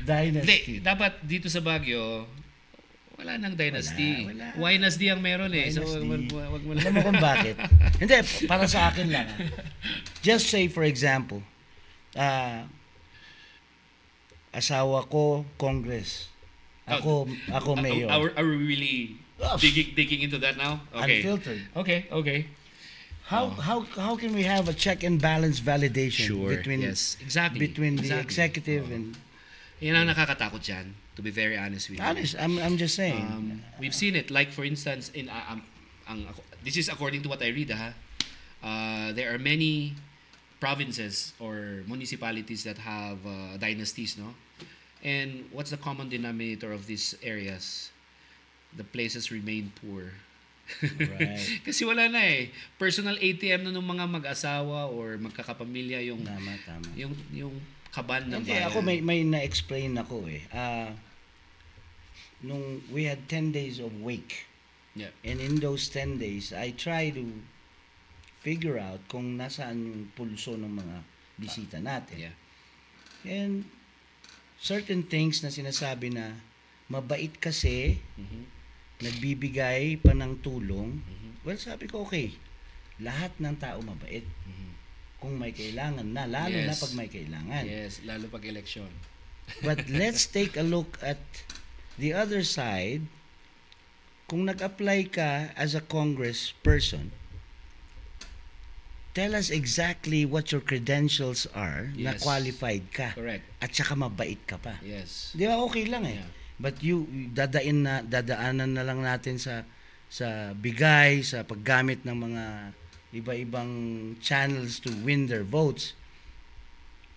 Dynasty.
Hindi, dapat dito sa Baguio, wala nang dynasty.
Wala.
Dynasty ang meron eh. So,
Dynasty.
wag mo
Alam mo kung bakit? Hindi, para sa akin lang. Just say, for example, asawa ko, Congress. Ako mayor.
Are we really
Oh.
digging into that now? Okay.
Unfiltered.
Okay.
How can we have a check and balance validation
Sure.
between
Yes, exactly.
between the
Exactly.
executive and
Yan ang nakakatakot dyan, to be very honest with you.
honest? I'm just saying.
We've seen it. Like for instance, in this is according to what I read. There are many provinces or municipalities that have dynasties, no? And what's the common denominator of these areas? the places remain poor.
Right.
Kasi wala na eh. Personal ATM na ng mga mag-asawa or magkakapamilya yung
Tama.
yung kaban ng
Hindi,
bayan.
ako may na-explain ako eh. Nung we had 10 days of wake.
Yeah.
And in those 10 days, I try to figure out kung nasaan yung pulso ng mga bisita natin.
Yeah.
And certain things na sinasabi na mabait kasi, nagbibigay pa ng tulong. Well, sabi ko, okay, lahat ng tao mabait. Kung may kailangan na, lalo
Yes.
na pag may kailangan.
Yes, lalo pag eleksyon.
But let's take a look at the other side. Kung nag-apply ka as a congressperson, tell us exactly what your credentials are na
Yes.
qualified ka.
Correct.
At saka mabait ka pa.
Yes.
Di ba okay lang eh.
Yeah.
But dadaanan na lang natin sa bigay, sa paggamit ng mga iba-ibang channels to win their votes.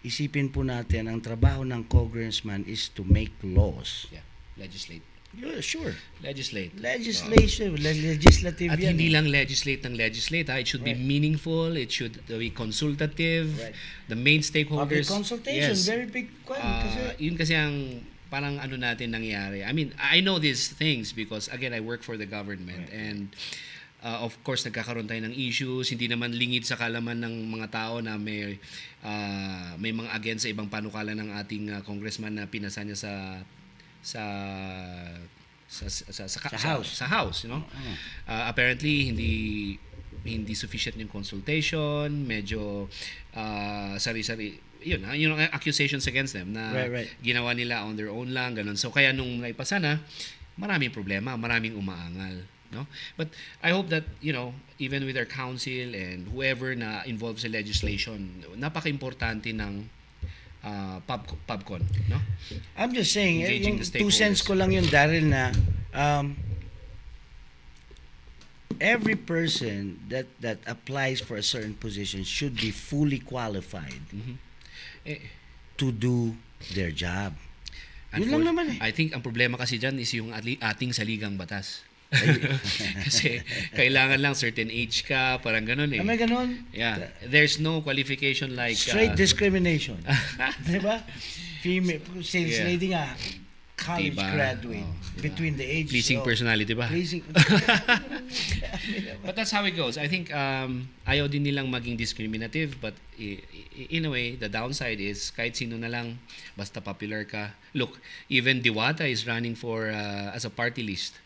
Isipin po natin, ang trabaho ng congressman is to make laws.
Yeah. Legislate.
Yeah, sure.
Legislate.
Legislative
At
yan.
hindi lang legislate ng legislate. It should be
Right.
meaningful. It should be consultative.
Right.
The main
Public
stakeholders.
consultation,
Yes.
very big one. Kasi,
Yun kasi ang parang ano natin nangyari. I mean, I know these things because again, I work for the government.
Right.
And of course, nagkakaroon tayo ng issues. Hindi naman lingid sa kalaman ng mga tao na may mga against sa ibang panukala ng ating congressman na pinasa niya sa
House.
Sa House, you know. Apparently hindi sufficient yung consultation, medyo sari-sari yun yung accusations against them na
Right.
ginawa nila on their own lang ganun. So kaya nung naipasa na, maraming problema, maraming umaangal, no? But I hope that, you know, even with our council and whoever na involved sa legislation, napaka-importante ng PubCon, no?
I'm just saying,
Engaging
yung
the
2 cents
stakeholders.
ko lang yun, Daryl, na every person that applies for a certain position should be fully qualified to do their job. Yun lang naman eh.
I think ang problema kasi dyan is yung ating saligang batas. Kasi kailangan lang certain age ka, parang ganun eh.
May ganun?
Yeah. There's no qualification like
Straight discrimination. Diba? Female, sales
Yeah.
lady nga, college
Diba?
graduate,
Diba?
between the age
pleasing
of...
personality ba?
Pleasing.
But that's how it goes. I think ayaw din nilang maging discriminative, but in a way, the downside is kahit sino na lang, basta popular ka. Look, even Diwata is running for as a party list.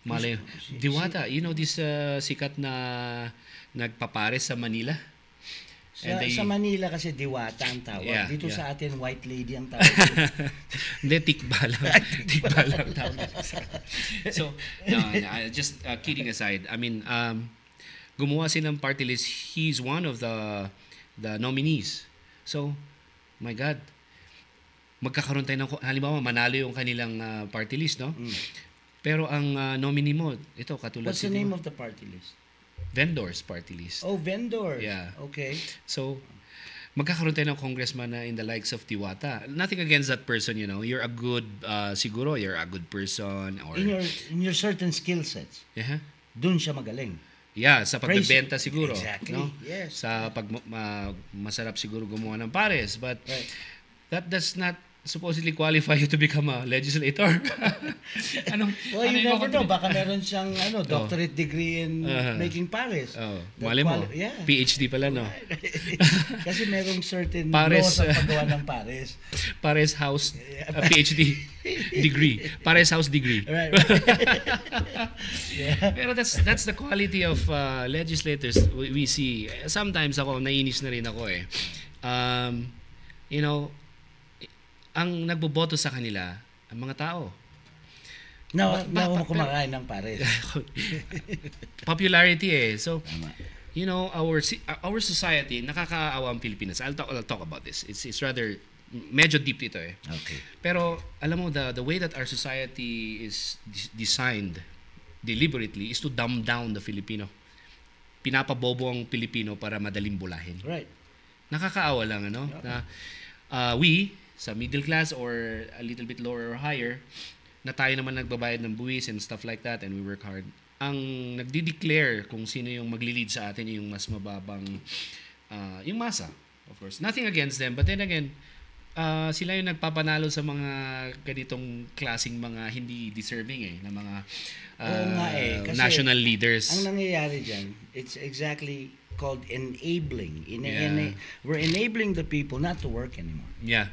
Malay, Diwata, you know this sikat na nagpapares sa Manila?
Sa Manila kasi diwata ang tawag.
Yeah,
Dito
yeah.
sa atin, white lady ang tawag.
Hindi, tikba lang. Tikba lang tawag. So, just kidding aside, I mean, gumawa silang party list. He's one of the nominees. So, my God, magkakaroon tayo ng, halimbawa, manalo yung kanilang party list, no? Pero ang nominee mo, ito, katulad
What's the name of the party list?
Vendors party list.
Oh, vendors.
Yeah.
Okay.
So, magkakaroon tayo ng congressman na in the likes of Diwata. Nothing against that person, you know. You're a good, siguro, you're a good person. Or,
In your certain skill sets,
yeah,
dun siya magaling.
yeah, sa pagbebenta
Praise-
siguro.
Exactly,
No?
yes.
Sa masarap siguro gumawa ng pares. But
Right.
that does not supposedly qualify you to become a legislator. Anong,
Well, you
yung
never know. Baka meron siyang
Oh.
doctorate degree in
Uh-huh.
making pares.
Oh,
That
mali mo.
yeah.
PhD pala, no?
Kasi merong certain
Pares.
laws sa paggawa ng pares.
Pares House PhD degree. Pares House degree.
Right. Yeah.
Pero that's the quality of legislators we see. Sometimes ako, naiinis na rin ako eh. You know, ang nagboboto sa kanila, ang mga tao.
Na
Ba-
kumakain ng pares.
Popularity eh. So,
Tama.
you know, our society, nakakaawa ang Pilipinas. I'll talk about this. It's rather, medyo deep ito eh.
Okay.
Pero, alam mo, the way that our society is designed deliberately is to dumb down the Filipino. Pinapabobo ang Pilipino para madaling bulahin.
Right.
Nakakaawa lang, ano? Na we, sa middle class or a little bit lower or higher, na tayo naman nagbabayad ng buwis and stuff like that and we work hard. Ang nagdi-declare kung sino yung magli-lead sa atin yung mas mababang yung masa, of course. Nothing against them, but then again, sila yung nagpapanalo sa mga ganitong klaseng mga hindi deserving na mga
Oo nga kasi
national leaders.
Ang nangyayari dyan, it's exactly called enabling. We're enabling the people not to work anymore.
Yeah.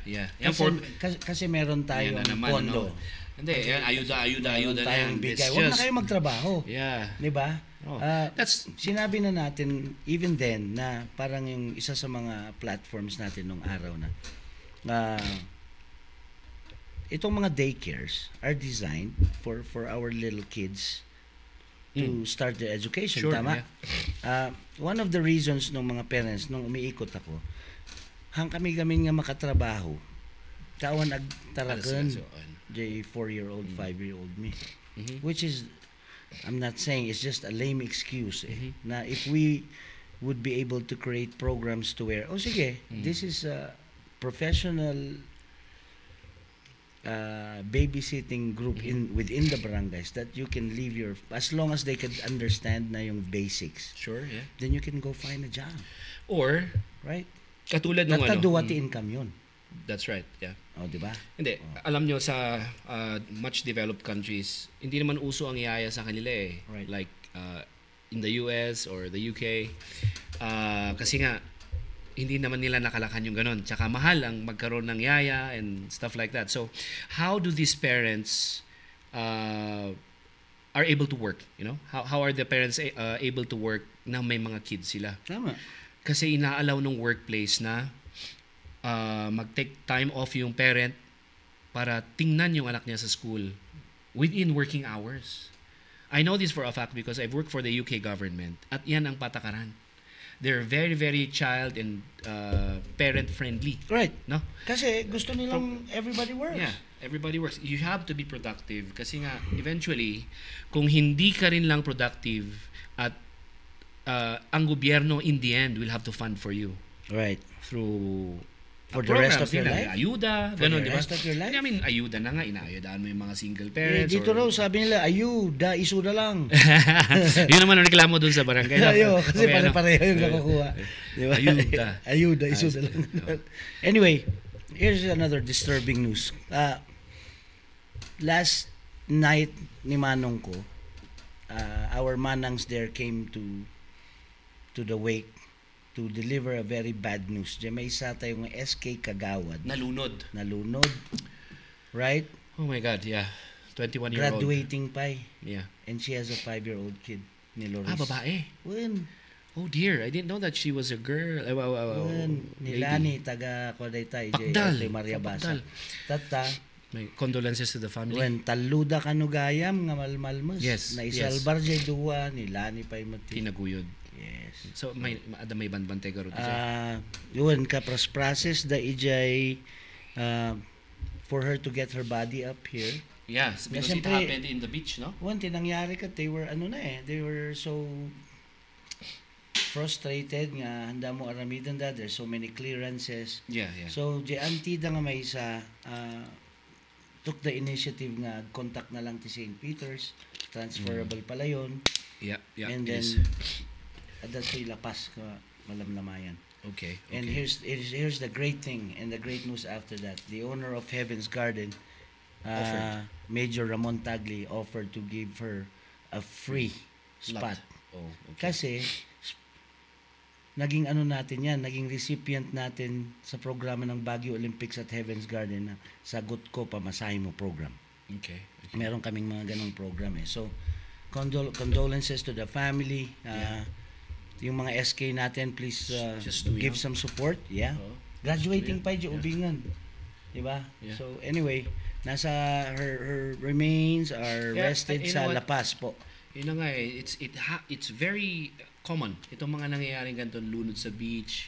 Kasi meron tayong pondo.
Hindi, ayuda
meron tayong bigay. Huwag na kayo magtrabaho.
Yeah.
Diba?
Oh,
sinabi na natin even then na parang yung isa sa mga platforms natin nung araw na itong mga daycares are designed for our little kids to start their education.
Sure,
Tama?
Yeah.
One of the reasons ng mga parents nung umiikot ako, kami nga makatrabaho, tawan agtarakan, J 4-year-old, 5-year-old me.
Mm-hmm.
Which is, I'm not saying it's just a lame excuse na if we would be able to create programs to where, sige, this is a professional babysitting group within the barangays that you can leave as long as they can understand na yung basics.
Sure, yeah.
Then you can go find a job.
Or,
right?
Katulad ng
Nataduwati income yun.
That's right, yeah.
Oh, di ba?
Hindi, alam nyo sa much developed countries, hindi naman uso ang yaya sa kanila
Right.
Like in the US or the UK. Kasi nga, hindi naman nila nakalakan yung ganon. Tsaka mahal ang magkaroon ng yaya and stuff like that. So, how do these parents are able to work? You know, how are the parents able to work na may mga kids sila?
Tama.
Kasi inaalaw ng workplace na mag-take time off yung parent para tingnan yung anak niya sa school within working hours. I know this for a fact because I've worked for the UK government at yan ang patakaran. They're very, very child and parent-friendly.
Right.
No?
Kasi gusto nilang everybody works.
Yeah, everybody works. You have to be productive kasi nga, eventually, kung hindi ka rin lang productive at ang gobyerno, in the end, will have to fund for you.
Right.
Through
for the rest of your life?
Ayuda,
for
ganun,
the rest of your life?
I mean, ayuda na nga, inaayudaan mo yung mga single parents.
Dito raw, sabi nila, ayuda, isuda lang.
Yun naman ang reklamo dun sa barangay.
Ayo, kasi pare-pareho yung nakukuha. Diba?
Ayuda.
Ayuda, isuda lang. Anyway, here's another disturbing news. Last night ni Manong ko, our manangs there came to the wake to deliver a very bad news. Diyan may isa tayong SK Kagawad.
Nalunod.
Right?
Oh my God, yeah. 21-year-old.
Graduating pa.
Yeah.
And she has a 5-year-old kid ni Loris.
Babae.
When?
Oh dear, I didn't know that she was a girl.
Nilani, taga Kodaytay, Maria Basa. Tata.
My condolences to the family.
When taluda kanugayam nga malmalmas.
Yes.
Na isalbar jay duwa, nilani pa'y mati.
Tinaguyod.
Yes.
So may banbante garo
yun ka process da ijay for her to get her body up here.
Yes, because it happened in the beach, no?
One tinangyari ka, they were they were so frustrated nga handa mo aramidan da, there's so many clearances.
Yeah.
So jay antida nga may isa took the initiative nga contact na lang ti St. Peter's, transferable pala yun.
Yeah.
And then that's why lapas ka malamlamayan.
Okay.
And here's the great thing and the great news after that. The owner of Heaven's Garden, Major Ramon Tagli, offered to give her a free spot.
Oh, okay.
Kasi naging naging recipient natin sa programa ng Baguio Olympics at Heaven's Garden na Sagot Ko Pamasahe Mo program.
Okay.
Meron kaming mga ganong program So condolences to the family. Yung mga SK natin, please give some support. Yeah. Graduating pa yung ubingan. Diba?
Yeah.
So anyway, nasa her remains are rested sa La Paz po.
Yun na nga it's very common. Itong mga nangyayaring ganito, lunod sa beach.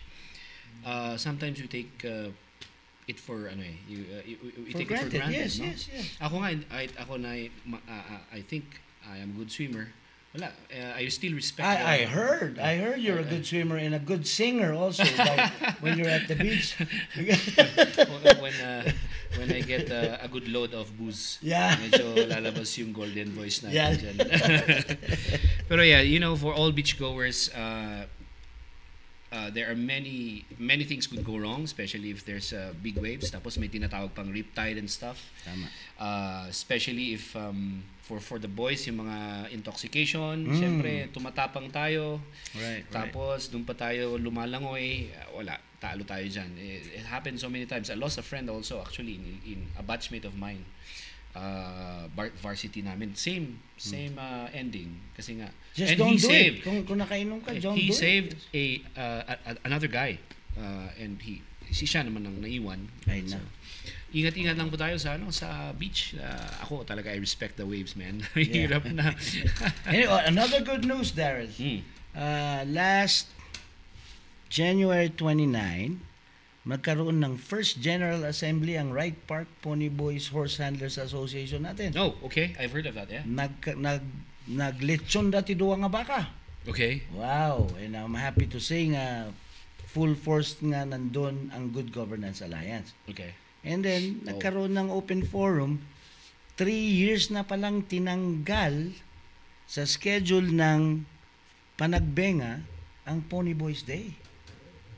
Sometimes you take it for you take it for granted.
Yes,
no?
yes.
Ako nga I think I am a good swimmer. Wala. I still respect.
I heard you're a good swimmer and a good singer also when you're at the beach.
when I get a good load of booze.
Yeah.
Medyo lalabas yung golden voice natin
Yeah.
dyan. Pero yeah, for all beachgoers, there are many things could go wrong, especially if there's big waves. Tapos may tinatawag pang riptide and stuff.
Tama.
Especially if for the boys, yung mga intoxication, syempre tumatapang tayo.
Right.
Tapos doon pa tayo lumalangoy, wala, talo tayo dyan. It happened so many times. I lost a friend also actually in a batchmate of mine. Varsity namin, same ending kasi nga.
Just
and
don't
he
do
saved,
it. Kung nakainom ka, don't
he
do
saved
it.
another guy, and siya naman ang naiwan.
I
So,
know.
ingat-ingat lang po tayo sa beach. Ako talaga, I respect the waves, man.
Yeah.
Hirap na.
Anyway, another good news, Daryl. Last January 29, magkaroon ng first General Assembly ang Wright Park Pony Boys Horse Handlers Association natin.
Oh, okay. I've heard of that, yeah.
Naglechon dati duwa nga baka.
Okay.
Wow, and I'm happy to say nga full force nga nandun ang Good Governance Alliance.
Okay.
And then, nagkaroon ng open forum, 3 years na palang tinanggal sa schedule ng Panagbenga ang Pony Boys Day.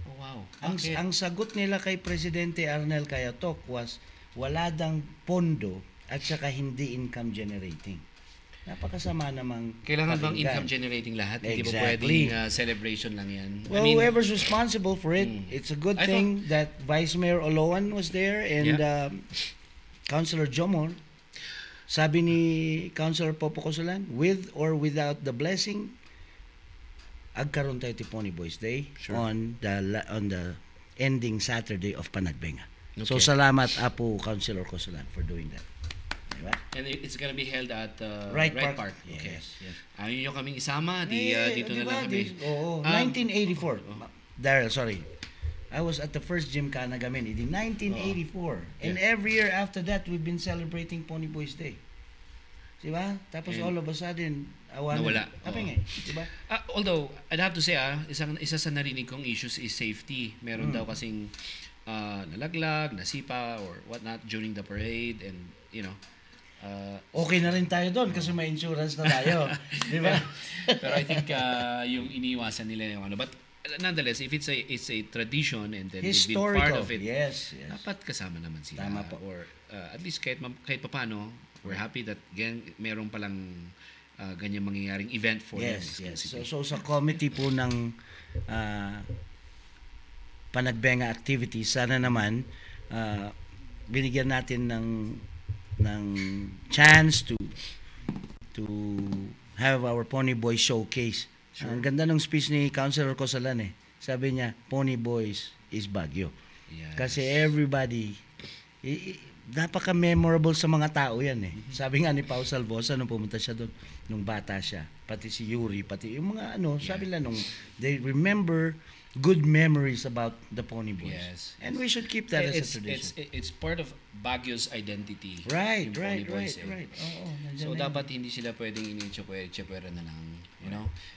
Oh, wow.
Ang sagot nila kay Presidente Arnel Cayatok was wala dang pondo at saka hindi income generating. Napakasama namang
Kailangan bang
pakinggan.
income generating lahat? Hindi ba
Exactly.
pwedeng celebration lang yan?
Well, whoever's responsible for it, it's a good
I
thing that Vice Mayor Oloan was there and Councilor Jomor. Sabi ni Councilor Popo Cosolan, with or without the blessing, agkaroon tayo ti Pony Boys Day on the ending Saturday of Panagbenga. So
Okay.
salamat Apo Councilor Cosolan for doing that. Diba?
And it's gonna be held at
Wright
Wright
Park.
Park. Okay.
Yes, yes.
Ayaw nyo kaming isama, dito na
diba?
lang kami.
Oo, 1984. Daryl, sorry. I was at the first Gymkhana Gamin in 1984. And every year after that, we've been celebrating Pony Boys Day. Diba? Tapos
And
all of a sudden,
nawala.
Diba?
Although, I'd have to say, isa sa narinig kong issues is safety. Meron daw kasing nalaglag, nasipa, or whatnot during the parade, and,
Okay na rin tayo doon kasi may insurance na tayo. Diba?
pero I think yung iniwasan nila yung but nonetheless, if it's a tradition and then they've been part
Historical.
of it,
Yes.
dapat kasama naman sila.
Tama po.
Or at least kahit paano, we're happy that meron palang ganyan mangyayaring event for them.
Yes.
exclusively.
So sa committee po ng Panagbenga activities, sana naman binigyan natin ng chance to have our Pony Boys showcase. Ang ganda ng speech ni Councilor Cosalan eh. Sabi niya, Pony Boys is Baguio.
Yes.
Kasi everybody, napaka-memorable sa mga tao yan eh. Sabi nga ni Pao Salvosa nung pumunta siya doon, nung bata siya, pati si Yuri, pati yung mga sabi lang they remember good memories about the Pony Boys.
Yes.
And we should keep that as a tradition.
It's part of Baguio's identity.
Right.
yung Pony Boys, eh.
Oo, nandiyan
So
na
dapat hindi sila pwedeng ini-chepwera na lang,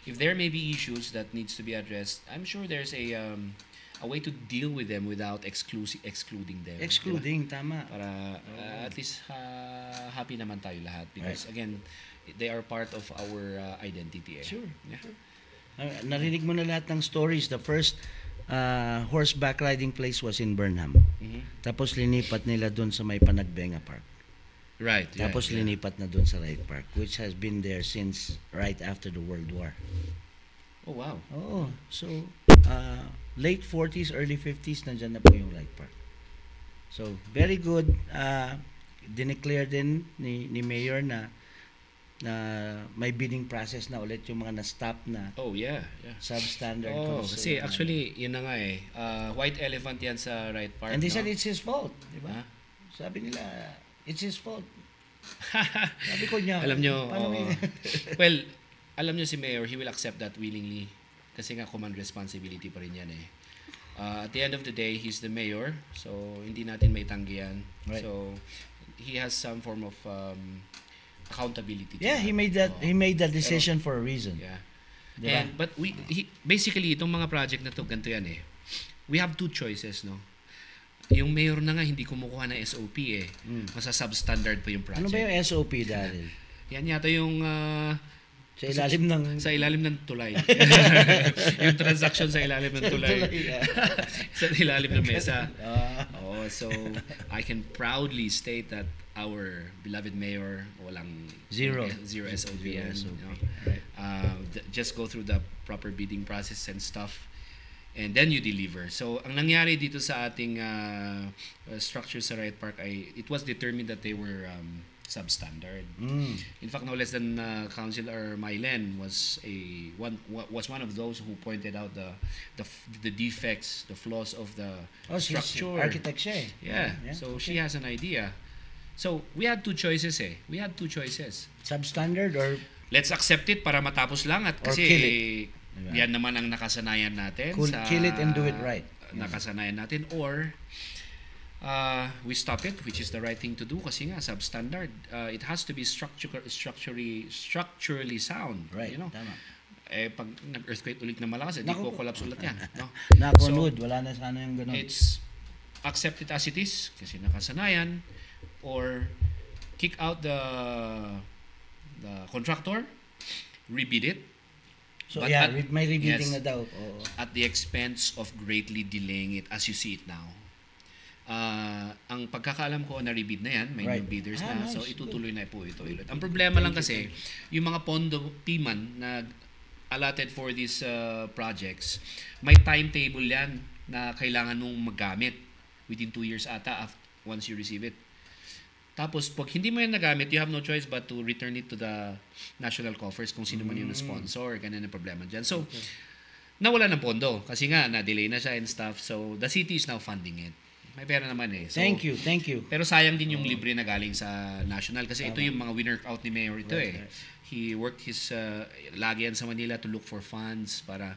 If there may be issues that needs to be addressed, I'm sure there's a way to deal with them without excluding them.
Excluding, tama.
Para at least happy naman tayo lahat because again, they are part of our identity.
Sure.
Yeah.
Narinig mo na lahat ng stories. The first horseback riding place was in Burnham. Tapos linipat nila doon sa may Panagbenga Park.
Right.
Tapos linipat na doon sa Wright Park, which has been there since right after the World War.
Oh, wow.
Oo. So, late 40s, early 50s, nandyan na po yung Wright Park. So, very good. Dineclare din ni Mayor na may bidding process na ulit yung mga na-stop na
Oh, yeah.
substandard.
Kasi actually, yun na nga eh. White elephant yan sa Wright Park.
And they said it's his fault. Diba?
Huh?
Sabi nila, it's his fault. Sabi ko niya,
Alam nyo,
paano
well, alam nyo si Mayor, he will accept that willingly. Kasi nga command responsibility pa rin yan eh. At the end of the day, he's the mayor. So, hindi natin may tanggi yan.
Right.
So, he has some form of accountability. to
Yeah,
that.
he made that decision for a reason.
Yeah.
Diba?
But basically, itong mga project na to, ganito yan eh. We have two choices, no? yung mayor na nga hindi kumukuha ng SOP eh. Masa-substandard pa yung project.
Ano ba yung SOP, Daryl?
Yan yata yung
Sa ilalim ng...
sa ilalim ng tulay. Yung transaction sa ilalim ng tulay. Sa ilalim ng mesa. So I can proudly state that our beloved mayor walang
Zero
SOP. Yan,
SOP.
you know.
Right.
Just go through the proper bidding process and stuff. And then you deliver. So, ang nangyari dito sa ating structure sa Riot Park ay it was determined that they were substandard. In fact, no less than Councilor Mylen was one of those who pointed out the defects, the flaws of the structure.
Architect siya eh.
Yeah. So she has an idea. So we had two choices eh.
Substandard or
Let's accept it para matapos lang at
Or
kasi
kill
yan naman ang nakasanayan natin
kill it and do it right.
Nakasanayan natin or we stop it, which is the right thing to do kasi nga substandard. It has to be structurally sound,
Right.
you know.
Tama.
Pag nag-earthquake ulit na malakas, hindi ko collapse ulit yan, no.
Knock on wood, wala na sana yung ganun.
It's accept it as it is kasi nakasanayan or kick out the contractor, rebid it.
So
But
yeah,
at-
may rebidding
yes.
na daw. Oo.
At the expense of greatly delaying it as you see it now. Ang pagkakaalam ko na rebid na yan, may
Right.
new bidders
Ah,
na,
nice.
so itutuloy na po ito. Ang problema lang kasi, yung mga pondo PIMAN na allotted for these projects, may timetable yan na kailangan mong magamit within 2 years ata once you receive it. Tapos, pag hindi mo yan nagamit, you have no choice but to return it to the national coffers kung sino man yung sponsor. Ganun ang problema dyan. So, nawala ng pondo kasi nga, na-delay na siya and stuff. So, the city is now funding it. May pera naman eh. So,
Thank you.
pero sayang din yung libre na galing sa national kasi ito yung mga winner out ni Mayor ito
Right.
He worked his lagi yan sa Manila to look for funds para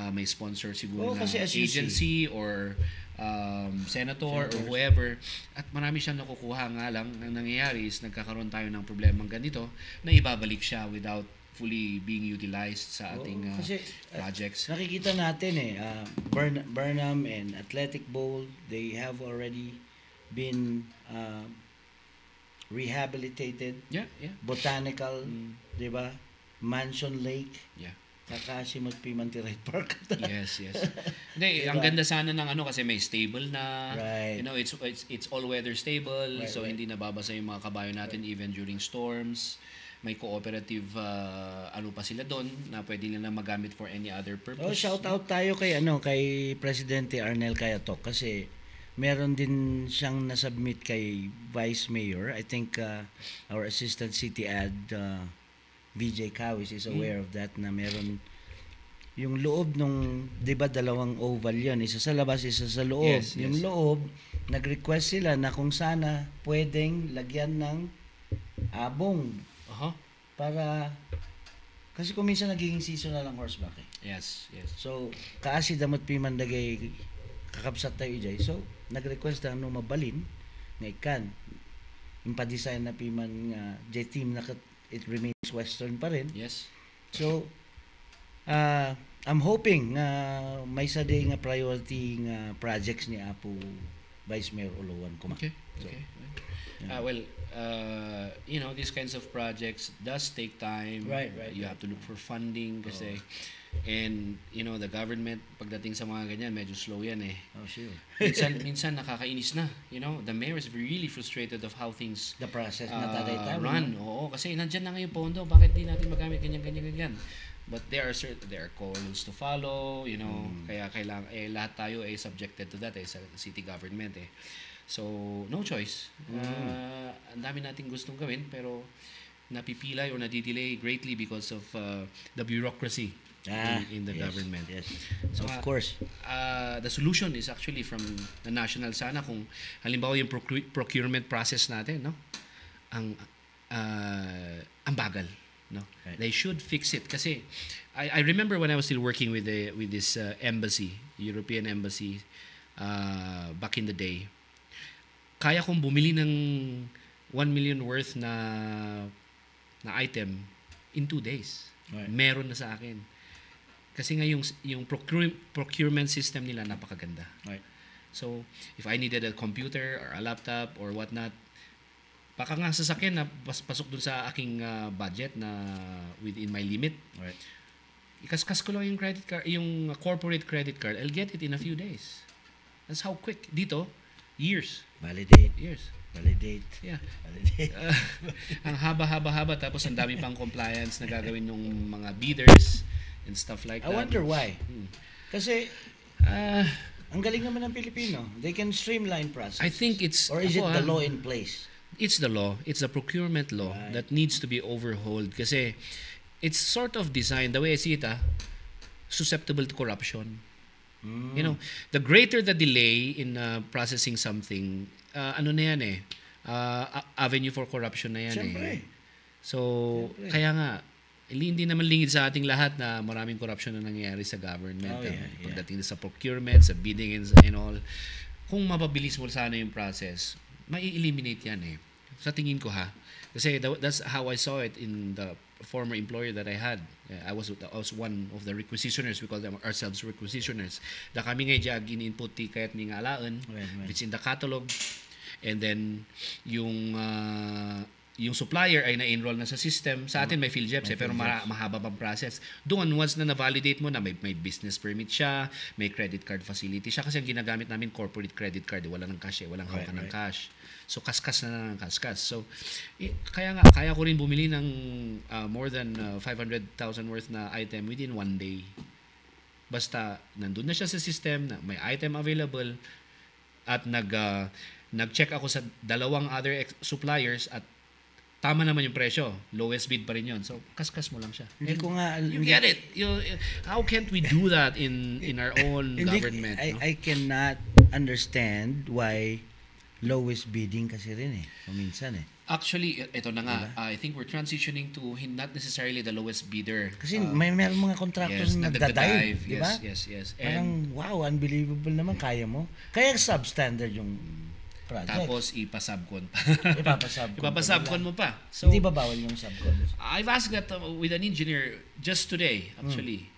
may sponsor siguro na
kasi as you
agency or senator or whoever at marami siyang nakukuha nga lang. Ang nangyayari is nagkakaroon tayo ng problemang ganito na ibabalik siya without fully being utilized sa ating
Kasi,
projects.
nakikita natin eh, Burnham and Athletic Bowl, they have already been rehabilitated.
Yeah.
Botanical, di ba? Mansion Lake.
Yeah.
Kakasimot Pimanti Riot Park.
Yes. Hindi,
Diba?
ang ganda sana ng kasi may stable na.
Right.
You know, it's all weather stable,
Right,
so
right.
hindi nababasa yung mga kabayo natin even during storms. May cooperative ano pa sila doon na pwede nila magamit for any other purpose.
Shout out tayo kay Presidente Arnel Cayatok kasi meron din siyang nasubmit kay Vice Mayor. I think our Assistant City Ad VJ Kawis is aware of that na meron yung loob nung, di ba dalawang oval yun, isa sa labas, isa sa loob.
Yes.
Yung loob, nag-request sila na kung sana pwedeng lagyan ng abong para, kasi kung minsan nagiging seasonal ang horseback eh.
Yes.
So, kaasi damot pimandagay kakabsat tayo ijay. So, nag-request na mabalin nga ikan. Yung pa-design na piman nga J-team na it remains western pa rin.
Yes.
So, I'm hoping nga may saday nga priority nga projects ni Apo Vice Mayor Olowan Kuma.
Okay. Well, you know, these kinds of projects does take time.
Right.
You have to look for funding kasi and you know the government pagdating sa mga ganyan medyo slow yan eh.
Oh, sure.
minsan nakakainis na. You know, the mayor is really frustrated of how things
The process na tatay-tabi.
run. Oo, kasi nandyan na ngayon pondo, bakit di natin magamit ganyan. But there are core rules to follow, you know, kaya kailangan lahat tayo ay subjected to that sa city government eh. So, no choice. Ang dami nating gustong gawin pero napipilay or nadidelay greatly because of the bureaucracy in the government.
Yes.
So,
Of course.
The solution is actually from the national sana kung halimbawa yung procurement process natin, no? Ang bagal, no?
Right.
They should fix it kasi I remember when I was still working with this embassy, European embassy back in the day. Kaya kong bumili ng 1 million worth na item in 2 days.
Right.
Meron na sa akin. Kasi nga yung procurement system nila napakaganda.
Right.
So, if I needed a computer or a laptop or whatnot, baka nga sasakyan na pasok dun sa aking budget na within my limit.
Right.
Ikaskas ko lang yung credit card, yung corporate credit card, I'll get it in a few days. That's how quick. Dito, years.
Validate.
Years.
Validate.
Yeah.
Validate.
Ang haba-haba tapos ang dami pang compliance na gagawin ng mga bidders and stuff like
I
that.
wonder why. Kasi, ang galing naman ng Pilipino. They can streamline process.
I think it's...
Or is it
ako,
the law in place?
It's the law. It's the procurement law
Right.
that needs to be overhauled kasi it's sort of designed, the way I see it, susceptible to corruption. You know, the greater the delay in processing something, ano na yan avenue for corruption na yan
Siyempre.
So,
Siyempre.
kaya nga, hindi naman lingid sa ating lahat na maraming corruption na nangyayari sa government.
Oh, yeah.
Pagdating sa procurement, sa bidding and all. Kung mapabilis mo sana yung process, mai-eliminate yan Sa tingin ko Kasi that's how I saw it in the former employer that I had. I was one of the requisitioners. We call them ourselves requisitioners. Da kami nga jag in-input ti kayat ni nga alaan.
Right.
It's in the catalog. And then yung supplier ay na-enroll na sa system. Sa atin may PhilJeps pero mahaba pang process. Doon, once na na-validate mo na may business permit siya, may credit card facility siya. Kasi ang ginagamit namin, corporate credit card. Wala ng cash walang hawakan ng cash. So, kaskas na ng kaskas. So, kaya ko rin bumili ng more than 500,000 worth na item within one day. Basta, nandun na siya sa system, na may item available, at nag-check ako sa dalawang other suppliers at tama naman yung presyo. Lowest bid pa rin yun. So, kaskas mo lang siya.
Hindi ko nga...
You get it. How can't we do that in our own government?
I cannot understand why lowest bidding kasi rin Paminsan
Actually, ito na nga. I think we're transitioning to not necessarily the lowest bidder.
Kasi meron mga contractors na nagda-dive, di ba?
Yes.
Parang, wow, unbelievable naman, kaya mo. Kaya substandard yung project.
Tapos, ipasubcon pa.
Ipapasubcon
mo pa. So,
hindi ba bawal yung subcon?
I've asked that with an engineer just today, actually.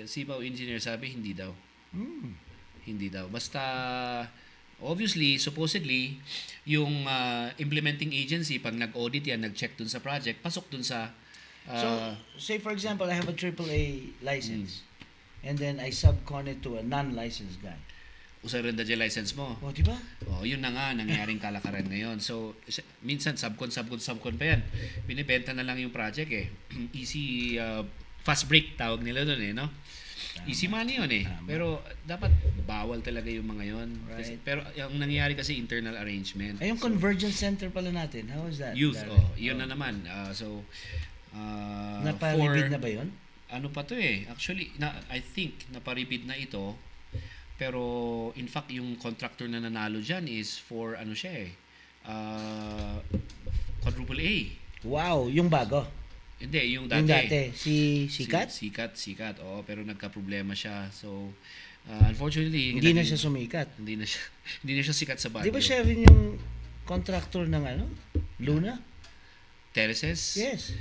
Sipaw engineer sabi, hindi daw. Hindi daw. Basta... Obviously, supposedly, yung implementing agency, pag nag-audit yan, nag-check dun sa project, pasok dun sa...
so, say for example, I have a AAA license, and then I subcon it to a non-licensed guy.
Usay rin dyan license mo.
O, di ba?
Yun na nga, nangyaring kalakaran ngayon. So, minsan, subcon pa yan. Binibenta na lang yung project Easy, fast break tawag nila dun no? Easy money yun Pero dapat bawal talaga yung mga yun.
Right.
Kasi, pero ang nangyayari kasi internal arrangement.
Ay, yung convergence center pala natin, how is that?
Youth, yun na naman.
Naparibid na ba yun?
Ano pa to Actually, I think naparibid na ito. Pero in fact, yung contractor na nanalo dyan is for ano siya quadruple A.
Wow, yung bago.
Hindi, yung
Yung
dati.
dati, Sikat?
Sikat. Pero nagka-problema siya. So, unfortunately,
Hindi na siya sumikat.
Hindi na siya sikat sa Baguio.
Di ba siya rin yung contractor ng Luna?
Terraces?
Yes.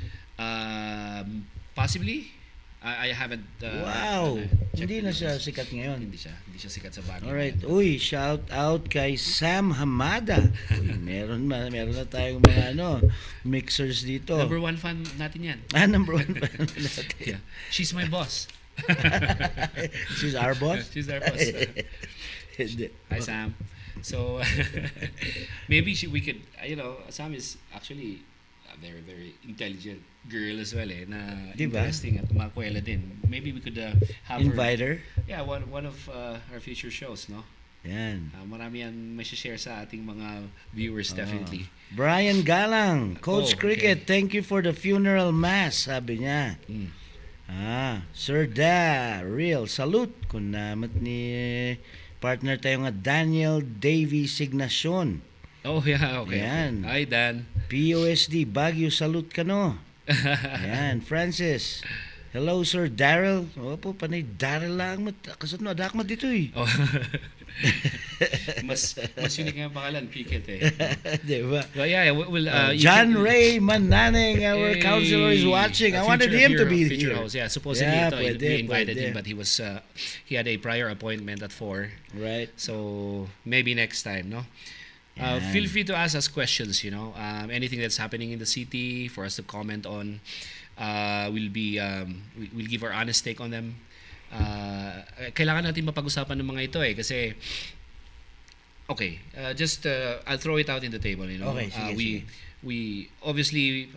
Possibly. I haven't
wow.
checked
Hindi na siya sikat ngayon.
Hindi siya sikat sa Baguio.
Alright. Uy, shout out kay Sam Hamada. Uy, meron na tayong mga mixers dito.
Number 1 fan natin yan.
Number 1 fan natin.
Yeah. She's my boss.
She's our boss?
She's our boss. Hi, Sam. So, maybe we could, Sam is actually a very, very intelligent girl as well na
diba?
Interesting at makwela din. Maybe we could have
invite her?
Yeah, one of our future shows, no?
Yan.
Marami yan may share sa ating mga viewers definitely.
Brian Galang, Coach Cricket,
okay.
Thank you for the funeral mass, sabi niya. Sir Da, real salute kun namat ni partner tayo nga Daniel Davy Signacion.
Oh yeah, okay.
Yan.
Hi Dan.
POSD Baguio, salute ka Yan, Francis. Hello, Sir Daryl. Opo, panay Daryl lang. Kasat no, adak mo dito
Oh. mas unique nga yung pangalan, Piquet eh.
Diba?
But yeah, you
John
can-
Ray Mananeng, our
Hey,
counselor, is watching.
a
I wanted
future-
him to be
future
here.
host. Yeah, supposedly
Yeah,
we invited
pwede.
him, but he had a prior appointment at 4.
Right.
So maybe next time, no?
Yan.
Feel free to ask us questions, anything that's happening in the city for us to comment on. We'll give our honest take on them. Kailangan natin mapag-usapan ng mga ito kasi okay, I'll throw it out in the table,
Okay, sige.
We obviously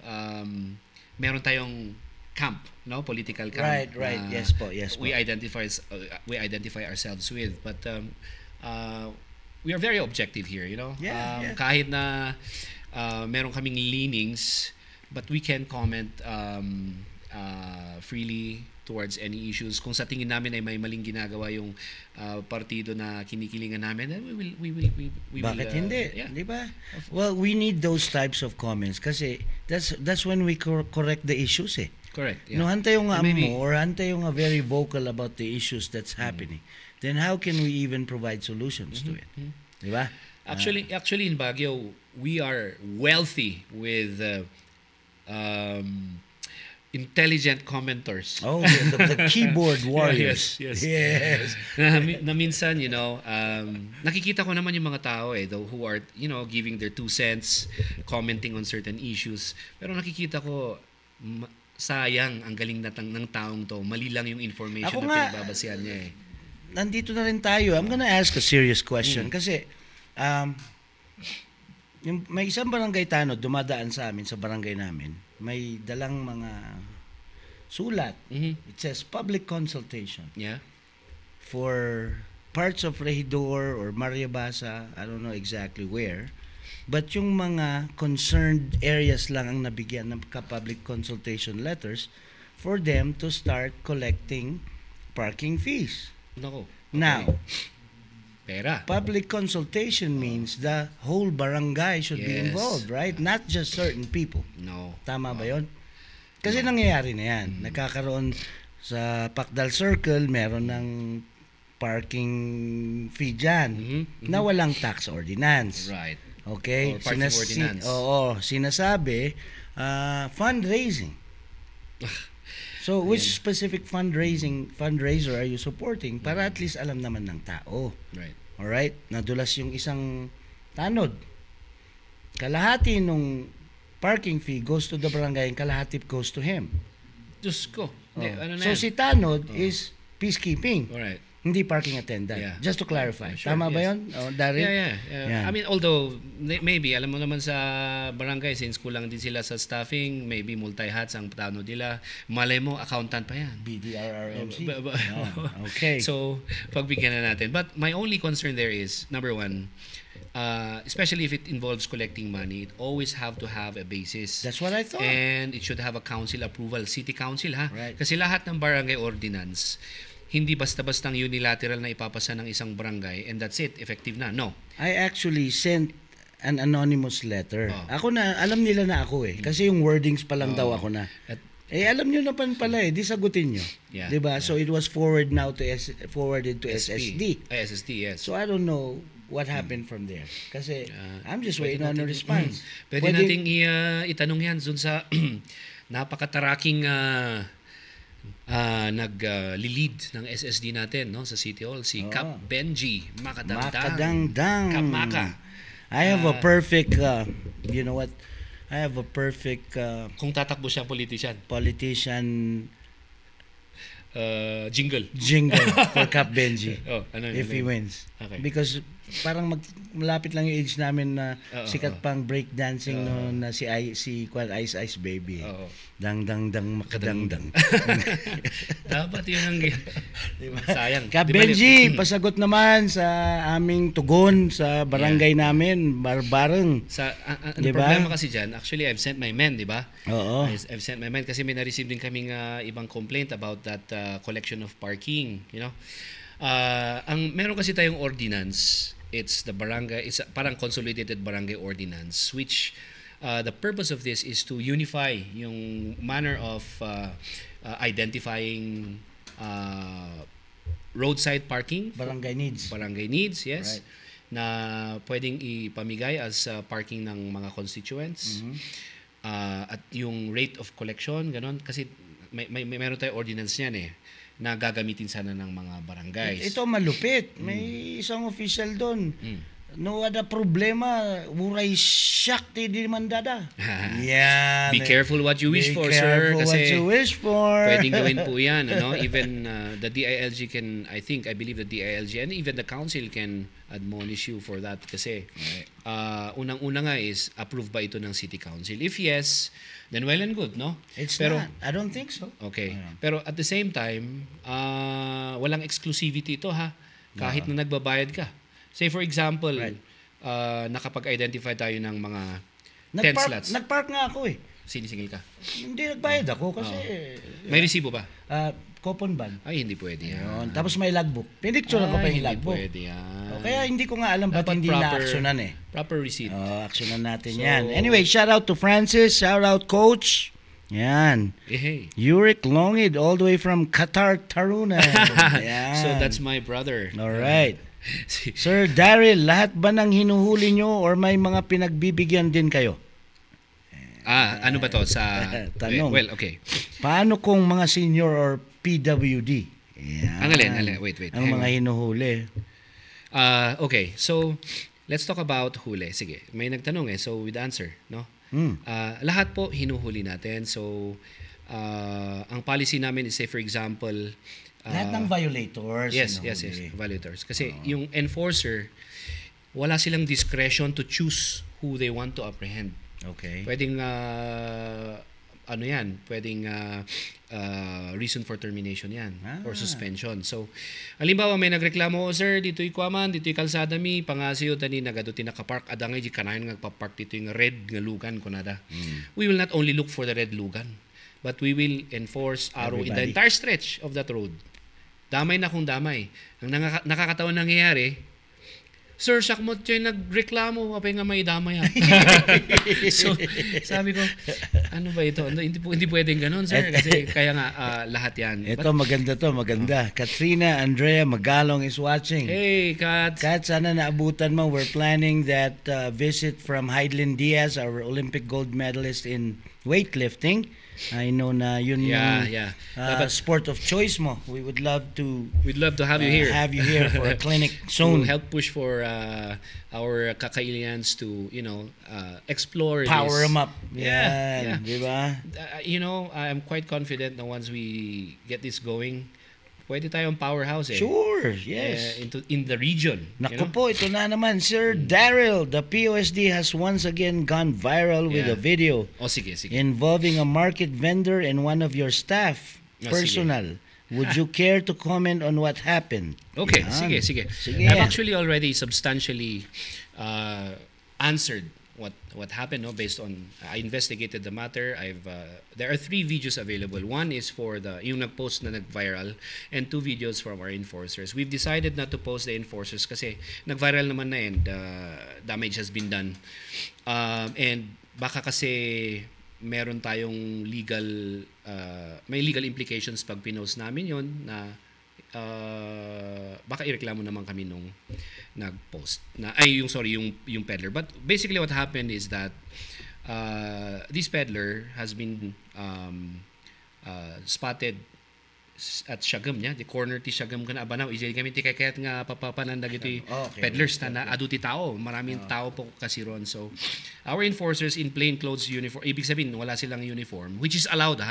meron tayong camp, no, political camp.
Right.
na
Yes po.
we identify ourselves with, but we are very objective here,
Yeah.
kahit na meron kaming leanings, but we can comment freely towards any issues. Kung sa tingin namin ay may maling ginagawa yung partido na kinikilingan namin, then we will
Bakit hindi?
yeah.
Di ba? Well, we need those types of comments kasi that's when we correct the issues eh.
Correct.
No, hantay yung
Maybe-
amo or hantay yung very vocal about the issues that's happening. Then how can we even provide solutions to it? Di ba?
Actually, in Baguio, we are wealthy with intelligent commenters.
Oh, the keyboard warriors.
Yes.
Yes.
na minsan, nakikita ko naman yung mga tao though, who are, giving their 2 cents, commenting on certain issues. Pero nakikita ko, sayang ang galing ng taong to. Mali lang yung information
Ako
na
nga,
pinagbabasihan niya
Nandito na rin tayo. I'm gonna ask a serious question kasi may isang barangay tanod dumadaan sa amin sa barangay namin. May dalang mga sulat. It says public consultation
Yeah.
for parts of Regidor or Mariabasa, I don't know exactly where. But yung mga concerned areas lang ang nabigyan ng public consultation letters for them to start collecting parking fees.
Nako.
Now,
Pera.
public consultation means the whole barangay should be
Yes.
involved, right? Not just certain people.
No.
Tama ba yon? Kasi nangyayari na yan. Nagkakaroon sa Pakdal Circle, meron ng parking fee dyan na walang tax ordinance.
Right.
Okay?
Or parking ordinance.
Sinasabi, fundraising. So, which specific fundraiser are you supporting para at least alam naman ng tao?
Right.
Alright? Nadulas yung isang tanod. Kalahati nung parking fee goes to the barangay and kalahati goes to him.
Diyos ko. Hindi, ano na
So,
yan?
si tanod is peacekeeping.
Alright.
Hindi parking attendant.
Yeah.
Just to clarify.
Sure,
Tama ba
yes.
yun? Daryl?
Yeah.
Yeah.
I mean, although, maybe, alam mo naman sa barangay, since kulang din sila sa staffing, maybe multi-hats ang tanod nila. Malay mo, accountant pa yan.
BDRRMC.
Yeah.
Okay.
So, pagbigyan na natin. But my only concern there is, number one, especially if it involves collecting money, it always have to have a basis.
That's what I thought.
And it should have a council approval, city council ha.
Right.
Kasi lahat ng barangay ordinance, hindi basta-bastang unilateral na ipapasa ng isang barangay and that's it, effective na. No.
I actually sent an anonymous letter.
Oh.
Ako na, alam nila na ako eh. Kasi yung wordings pa lang daw ako na.
At-
Alam nyo na pala eh. Di sagutin nyo.
Yeah,
Diba? So it was forwarded to SSD.
SSD, yes.
So I don't know what happened from there. Kasi I'm just waiting on a response.
Pwede nating itanong yan dun sa napakataraking nag-lead ng SSD natin no sa City Hall, si Cap Benji
Makadangdang.
Kamaka.
I have a perfect, you know what? I have a perfect
Kung tatakbo siyang
politician
jingle.
jingle for Cap Benji.
Oh, ano
If he wins.
Okay.
Because parang malapit lang yung age namin na sikat pang breakdancing noon na si Ice Ice Baby.
Oo.
Dang dang dang makadangdang.
Dapat yun ang sayang.
Cap
Di ba,
Benji, pasagot naman sa aming tugon sa barangay namin, bareng.
ang
Diba?
problema kasi dyan, actually I've sent my men, di ba?
Oo.
I've sent my men kasi may na-receive din kaming ibang complaint about that collection of parking, ang meron kasi tayong ordinance, it's parang consolidated barangay ordinance, which the purpose of this is to unify yung manner of identifying roadside parking.
Barangay needs.
Barangay needs, yes.
Right.
Na pwedeng ipamigay as parking ng mga constituents. At yung rate of collection, ganon. Kasi meron tayong ordinance niyan na gagamitin sana ng mga barangays.
Ito malupit. May isang official doon. No ada problema, uray syakti di mandada. Yan.
Be careful what you wish for,
Be
sir.
careful
Kasi
what you wish for.
pwedeng gawin po yan. Even the DILG can, I believe the DILG and even the council can admonish you for that. Kasi unang-una nga is, approve ba ito ng city council? If yes, then well and good, no?
It's not. I don't think so.
Okay. Pero at the same time, walang exclusivity ito, ha? Kahit na nagbabayad ka. Say for example, nakapag-identify tayo ng mga tent slots.
Nagpark nga ako
Sinisingil ka.
Hindi nagbayad ako kasi...
May resibo ba?
Coupon ban.
Ay, hindi pwede yan.
Ayun. Tapos may logbook. Pinicture ko pa yung logbook.
Hindi pwede yan.
Kaya hindi ko nga alam ba't hindi na-actionan
Proper receipt.
Actionan natin yan. Anyway, shout out to Francis. Shout out Coach. Yan.
Hey.
Yurik Longid all the way from Qatar, Taruna. Yan.
So that's my brother.
All right. Sir Daryl, lahat ba ng hinuhuli nyo or may mga pinagbibigyan din kayo?
Ano ba to sa
tanong?
Well, okay.
Paano kung mga senior or PWD? Yan.
Alin. Wait.
Ang mga hinuhuli.
Okay. So, let's talk about huli. Sige. May nagtanong so with answer, no? Lahat po hinuhuli natin. So, ang policy namin is say for example,
lahat ng violators.
Yes, violators. Kasi yung enforcer, wala silang discretion to choose who they want to apprehend.
Okay.
Pwedeng pwedeng reason for termination yan or suspension. So, halimbawa may nagreklamo, sir, dito'y kuaman, dito'y kalsada mi, pangasiyo tani nagado nakapark adangay di kanayon nagpa-park dito yung red nga lugan kunada. We will not only look for the red lugan, but we will enforce araw in the entire stretch of that road. Damay na kung damay. Ang nakakatawan nangyayari, sir, sakmot siya nagreklamo, apay nga may damay. So, sabi ko, ano ba ito? Hindi pwedeng ganun, sir. Kasi kaya nga, lahat yan.
Ito, maganda. Katrina Andrea Magalong is watching.
Hey, Kat.
Kat, sana naabutan mo. We're planning that visit from Heidelin Diaz, our Olympic gold medalist in weightlifting. I know na yun yung sport of choice mo. We'd love to
have you here.
Have you here for a clinic soon.
To help push for our kakailians to, explore
power them up.
Yeah.
Diba?
I'm quite confident that once we get this going, pwede tayong powerhouse
Sure, yes.
In the region.
Naku po, ito na naman. Sir Daryl, the POSD has once again gone viral with a video
sige.
involving a market vendor and one of your staff, personal. Would you care to comment on what happened?
Okay, sige. I've actually already substantially answered what happened, based on I investigated the matter. There are 3 videos available. One is for yung nag-post na nag-viral, and 2 videos from our enforcers. We've decided not to post the enforcers kasi nag-viral naman na and damage has been done. And baka kasi meron tayong may legal implications pag pinost namin yon na baka ireklamo naman kami nung nag-post yung peddler. But basically what happened is that this peddler has been spotted at Siagam niya, the corner ti Siagam kana abanaw ijay kami ti kayat nga papapanandag iti peddlers na adu ti tao, maraming tao po kasi ron. So our enforcers in plain clothes uniform, ibig sabihin wala silang uniform, which is allowed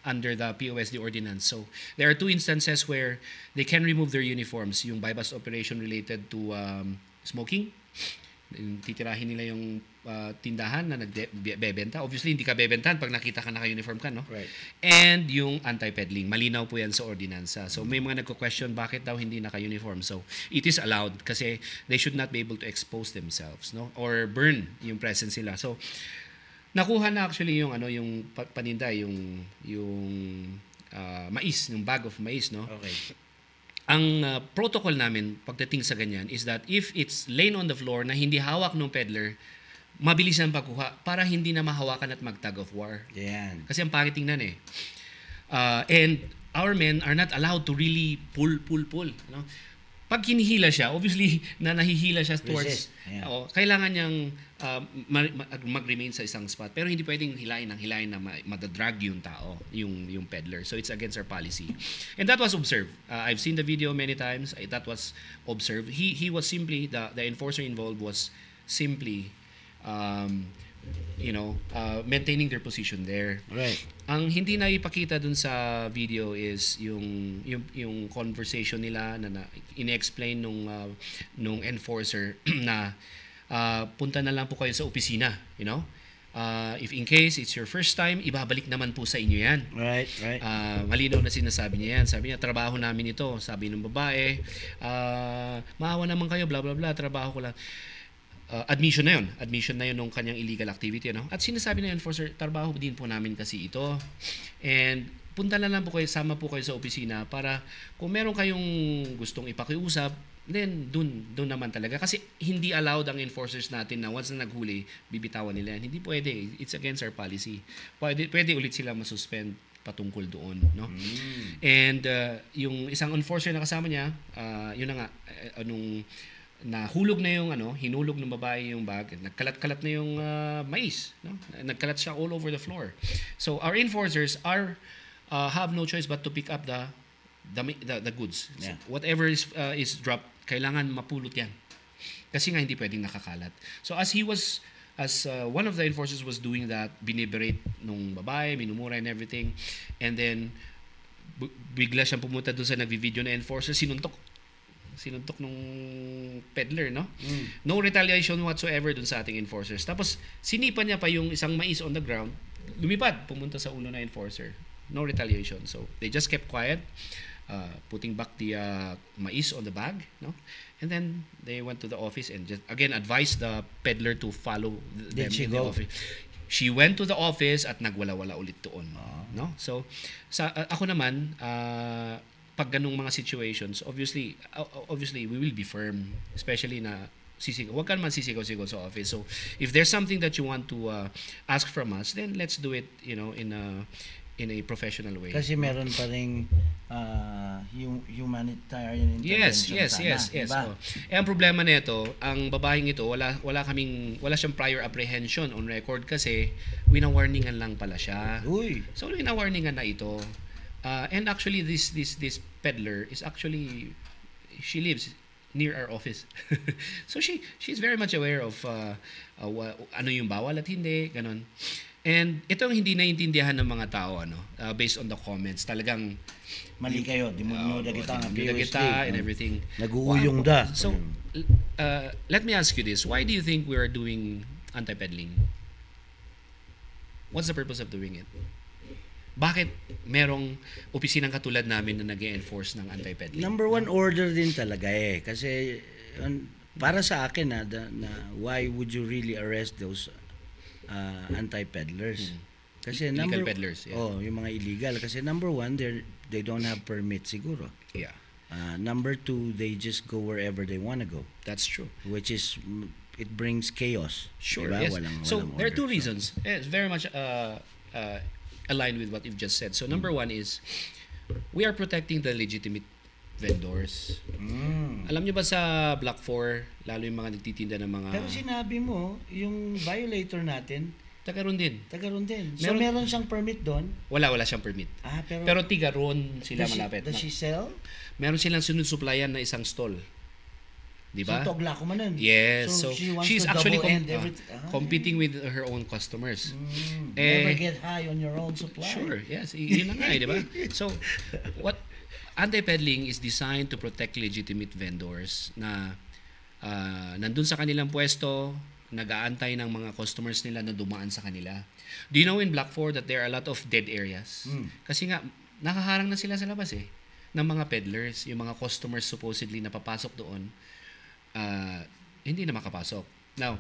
under the POSD ordinance. So there are 2 instances where they can remove their uniforms, yung bypass operation related to smoking, titirahin nila yung tindahan na nagbebenta. Obviously, hindi ka bebentahan pag nakita ka naka-uniform ka, no?
Right.
And yung anti-peddling. Malinaw po yan sa ordinansa. So, may mga nagko-question bakit daw hindi naka-uniform. So, it is allowed kasi they should not be able to expose themselves, no? Or burn yung presence nila. So, nakuha na actually yung paninda, yung mais, yung bag of mais, no?
Okay.
Ang protocol namin pagdating sa ganyan is that if it's laying on the floor na hindi hawak ng peddler, mabilis ang pagkuha para hindi na mahawakan at mag-tug of war.
Yan.
Kasi ang pangit tingnan And our men are not allowed to really pull. No? Pag hinihila siya, obviously, nahihila siya towards, kailangan niyang mag-remain sa isang spot. Pero hindi pwedeng hilain na madadrag yung tao, yung peddler. So it's against our policy. And that was observed. I've seen the video many times. That was observed. He was simply, the enforcer involved was simply, maintaining their position there.
Right.
Ang hindi na ipakita dun sa video is yung conversation nila na ine-explain nung enforcer na punta na lang po kayo sa opisina, if in case it's your first time, ibabalik naman po sa inyo yan.
Right.
Malinaw na sinasabi niya yan. Sabi niya, trabaho namin ito. Sabi ng babae, maawa naman kayo, blah blah blah, trabaho ko lang. Admission na yun ng kanyang illegal activity, At sinasabi ng enforcer, trabaho din po namin kasi ito. And punta na lang po kayo, sama po kayo sa opisina para kung meron kayong gustong ipakiusap, then dun naman talaga. Kasi hindi allowed ang enforcers natin na once na naghuli, bibitawan nila yan. Hindi pwede. It's against our policy. Pwede ulit sila masuspend patungkol doon, And yung isang enforcer na kasama niya, yun na nga, nahulog na yung hinulog ng babae yung bag, nagkalat-kalat na yung mais, nagkalat siya all over the floor. So our enforcers have no choice but to pick up the goods.
Yeah.
So, whatever is dropped, kailangan mapulot yan. Kasi nga hindi pwedeng nakakalat. So as one of the enforcers was doing that, biniberate nung babae, minumura and everything, and then bigla siyang pumunta doon sa nagvi-video na enforcer, sinuntok nung peddler, No retaliation whatsoever dun sa ating enforcers. Tapos sinipan niya pa yung isang mais on the ground, lumipad, pumunta sa ulo na enforcer. No retaliation. So they just kept quiet, putting back the mais on the bag, And then they went to the office and just again advised the peddler to follow them in the office. She went to the office at nagwala-wala ulit doon, So ako naman, pag ganung mga situations, obviously we will be firm, especially na huwag ka naman sisigaw-sigaw sa office. So if there's something that you want to ask from us, then let's do it, in a professional way.
Kasi meron pa ring humanitarian intervention.
Yes.
Diba?
Ang problema nito, ang babaeng ito, wala siyang prior apprehension on record kasi wina-warningan lang pala siya.
Uy.
So wina-warningan na ito. And actually, this peddler is actually, she lives near our office. So she's very much aware of ano yung bawal at hindi, ganon. And ito ang hindi naiintindihan ng mga tao, based on the comments. Talagang
mali kayo, demonyo
kita and everything.
Nag-uuyong da.
So let me ask you this: why do you think we are doing anti-peddling? What's the purpose of doing it? Bakit merong opisinang katulad namin na nag-enforce ng anti-peddling?
Number one, order din talaga Kasi para sa akin na why would you really arrest those anti-peddlers? Kasi
illegal peddlers. Yeah.
Yung mga illegal. Kasi number one, they don't have permit siguro.
Yeah.
Number two, they just go wherever they want to go.
That's true.
Which is, it brings chaos.
Sure,
diba?
Yes. So there are two reasons. It's very much aligned with what you've just said. So number one is, we are protecting the legitimate vendors. Alam niyo ba sa Block 4, lalo yung mga nagtitinda ng mga...
Pero sinabi mo, yung violator natin,
taga-ron din.
So meron siyang permit doon?
Wala siyang permit. Pero tiga-ron sila malapit.
Does she sell?
Meron silang sinusupplyan na isang stall. Diba?
So togla ko manan.
Yes. So she's actually competing with her own customers.
Never get high on your own supply.
Sure. Yes. Yun na nga, diba? So what anti-peddling is designed to protect legitimate vendors na nandun sa kanilang pwesto, nag-aantay ng mga customers nila na dumaan sa kanila. Do you know in Block 4 that there are a lot of dead areas? Kasi nga, nakaharang na sila sa labas ng mga peddlers, yung mga customers supposedly na papasok doon, hindi na makapasok. Now,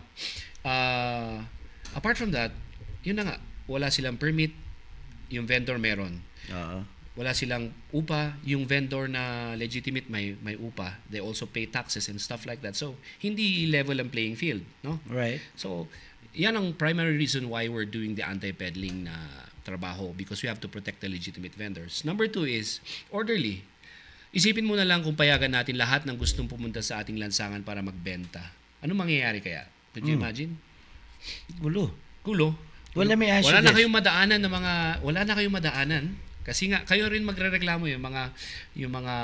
apart from that, yun na nga, wala silang permit, yung vendor meron. Wala silang upa, yung vendor na legitimate may upa. They also pay taxes and stuff like that. So, hindi level ang playing field, no?
Right.
So, yan ang primary reason why we're doing the anti-peddling na trabaho because we have to protect the legitimate vendors. Number 2 is orderly. Isipin mo na lang kung payagan natin lahat ng gustong pumunta sa ating lansangan para magbenta. Ano mangyayari kaya? Could you imagine?
Gulo. Well, let me ask
Wala
you
na
this.
kayong madaanan ng mga kasi nga kayo rin magrereklamo yung mga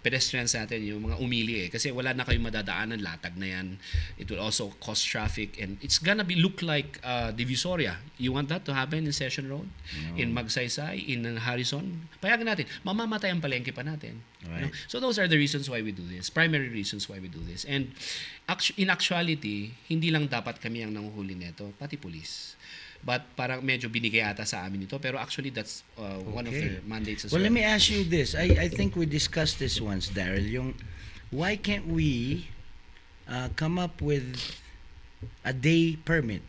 pedestrians natin, yung mga umili kasi wala na kayong madadaanan, latag na yan. It will also cause traffic and it's gonna look like Divisoria. You want that to happen in Session Road, in Magsaysay, in Harrison? Payagan natin. Mamamatay ang palengke pa natin.
Right.
So those are the reasons why we do this. Primary reasons why we do this. And in actuality, hindi lang dapat kami ang nanguhuli nito, pati police. But parang medyo binigay ata sa amin ito. Pero actually, that's one of their mandates as well.
Well, let me ask you this. I think we discussed this once, Daryl. Why can't we come up with a day permit?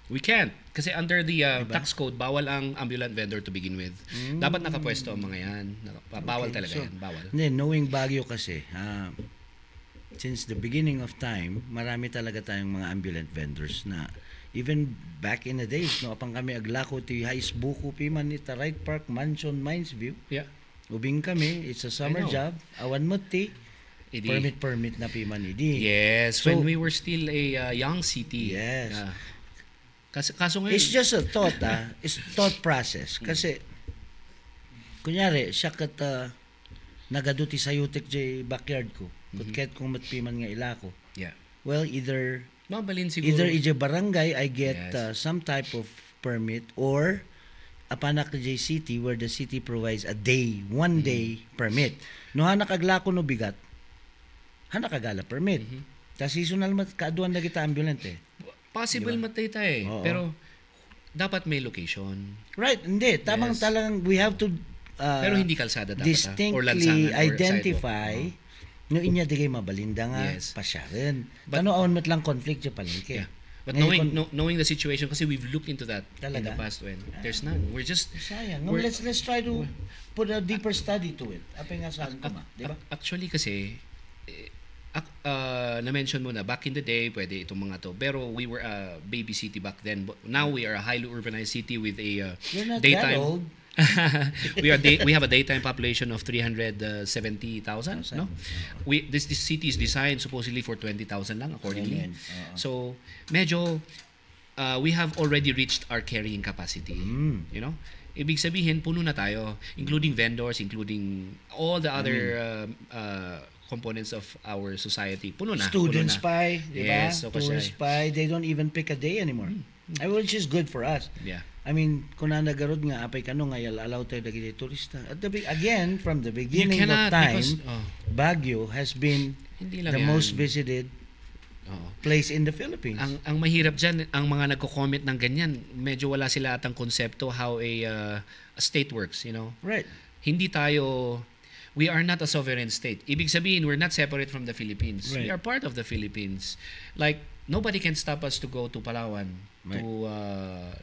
We can't. Kasi under the
Diba?
tax code, bawal ang ambulant vendor to begin with. Dapat nakapwesto ang mga yan. Bawal
Okay,
talaga
so,
yan. Bawal.
Hindi, knowing Baguio kasi, since the beginning of time, marami talaga tayong mga ambulant vendors na even back in the days, no, apang kami aglako ti hais buko pi man ita Right Park Mansion Mines View.
Yeah.
Ubing kami, it's a summer
know.
job. Awan mo ti
Idi.
permit na pi man idi.
Yes.
So,
when we were still a young city.
Yes.
Kaso ngayon.
It's just a thought, it's thought process. Kasi, kunyari, siya kat nagaduti sayutik jay backyard ko. Kutket kung matpiman nga ilako.
Yeah.
Well, either
Mabalin siguro.
ije barangay, I get
Yes.
some type of permit, or apanak jay city where the city provides a day, one day permit. No hanak aglako no bigat, hanak agala permit. Ta seasonal mat kaaduan na kita ambulant eh.
Possible matay tayo
Oo.
pero dapat may location.
Right, hindi. Tamang
Yes.
talagang we have to
Pero hindi kalsada dapat. Or
distinctly
lansangan or
identify
sidewalk.
no inya digay mabalinda nga
Yes.
pasyaran.
But-
Tano aon mat lang conflict sa palengke.
Yeah. But
Ngayon,
knowing the situation kasi we've looked into that in
Talaga?
the past when there's none. We're just
sayang.
we're-
Let's try to put a deeper study to it. Apay nga saan ko ma, di ba?
Actually kasi na-mention mo na back in the day pwede itong mga to pero we were a baby city back then but now we are a highly urbanized city with a
You're not that
daytime
old.
we have a daytime population of 370,000 no this city is designed supposedly for 20,000 lang accordingly. So medyo we have already reached our carrying capacity, you know. Ibig sabihin puno na tayo, including vendors, including all the other components of our society. Puno na.
Students
puno na.
pa, di ba?
Yes, so
Tourists pa, they don't even pick a day anymore. Which is good for us.
Yeah.
I mean, kung nanagarod nga, apay kano nga, allow tayo dagiti turista. At again, from the beginning of
cannot
time,
because,
Baguio has been
hindi lang
the
yan.
most visited place in the Philippines.
Ang mahirap dyan, ang mga nagko-comment ng ganyan, medyo wala sila atang konsepto how a state works, you know.
Right.
Hindi tayo, we are not a sovereign state. Ibig sabihin, we're not separate from the Philippines.
Right.
We are part of the Philippines. Like, nobody can stop us to go to Palawan,
Right.
to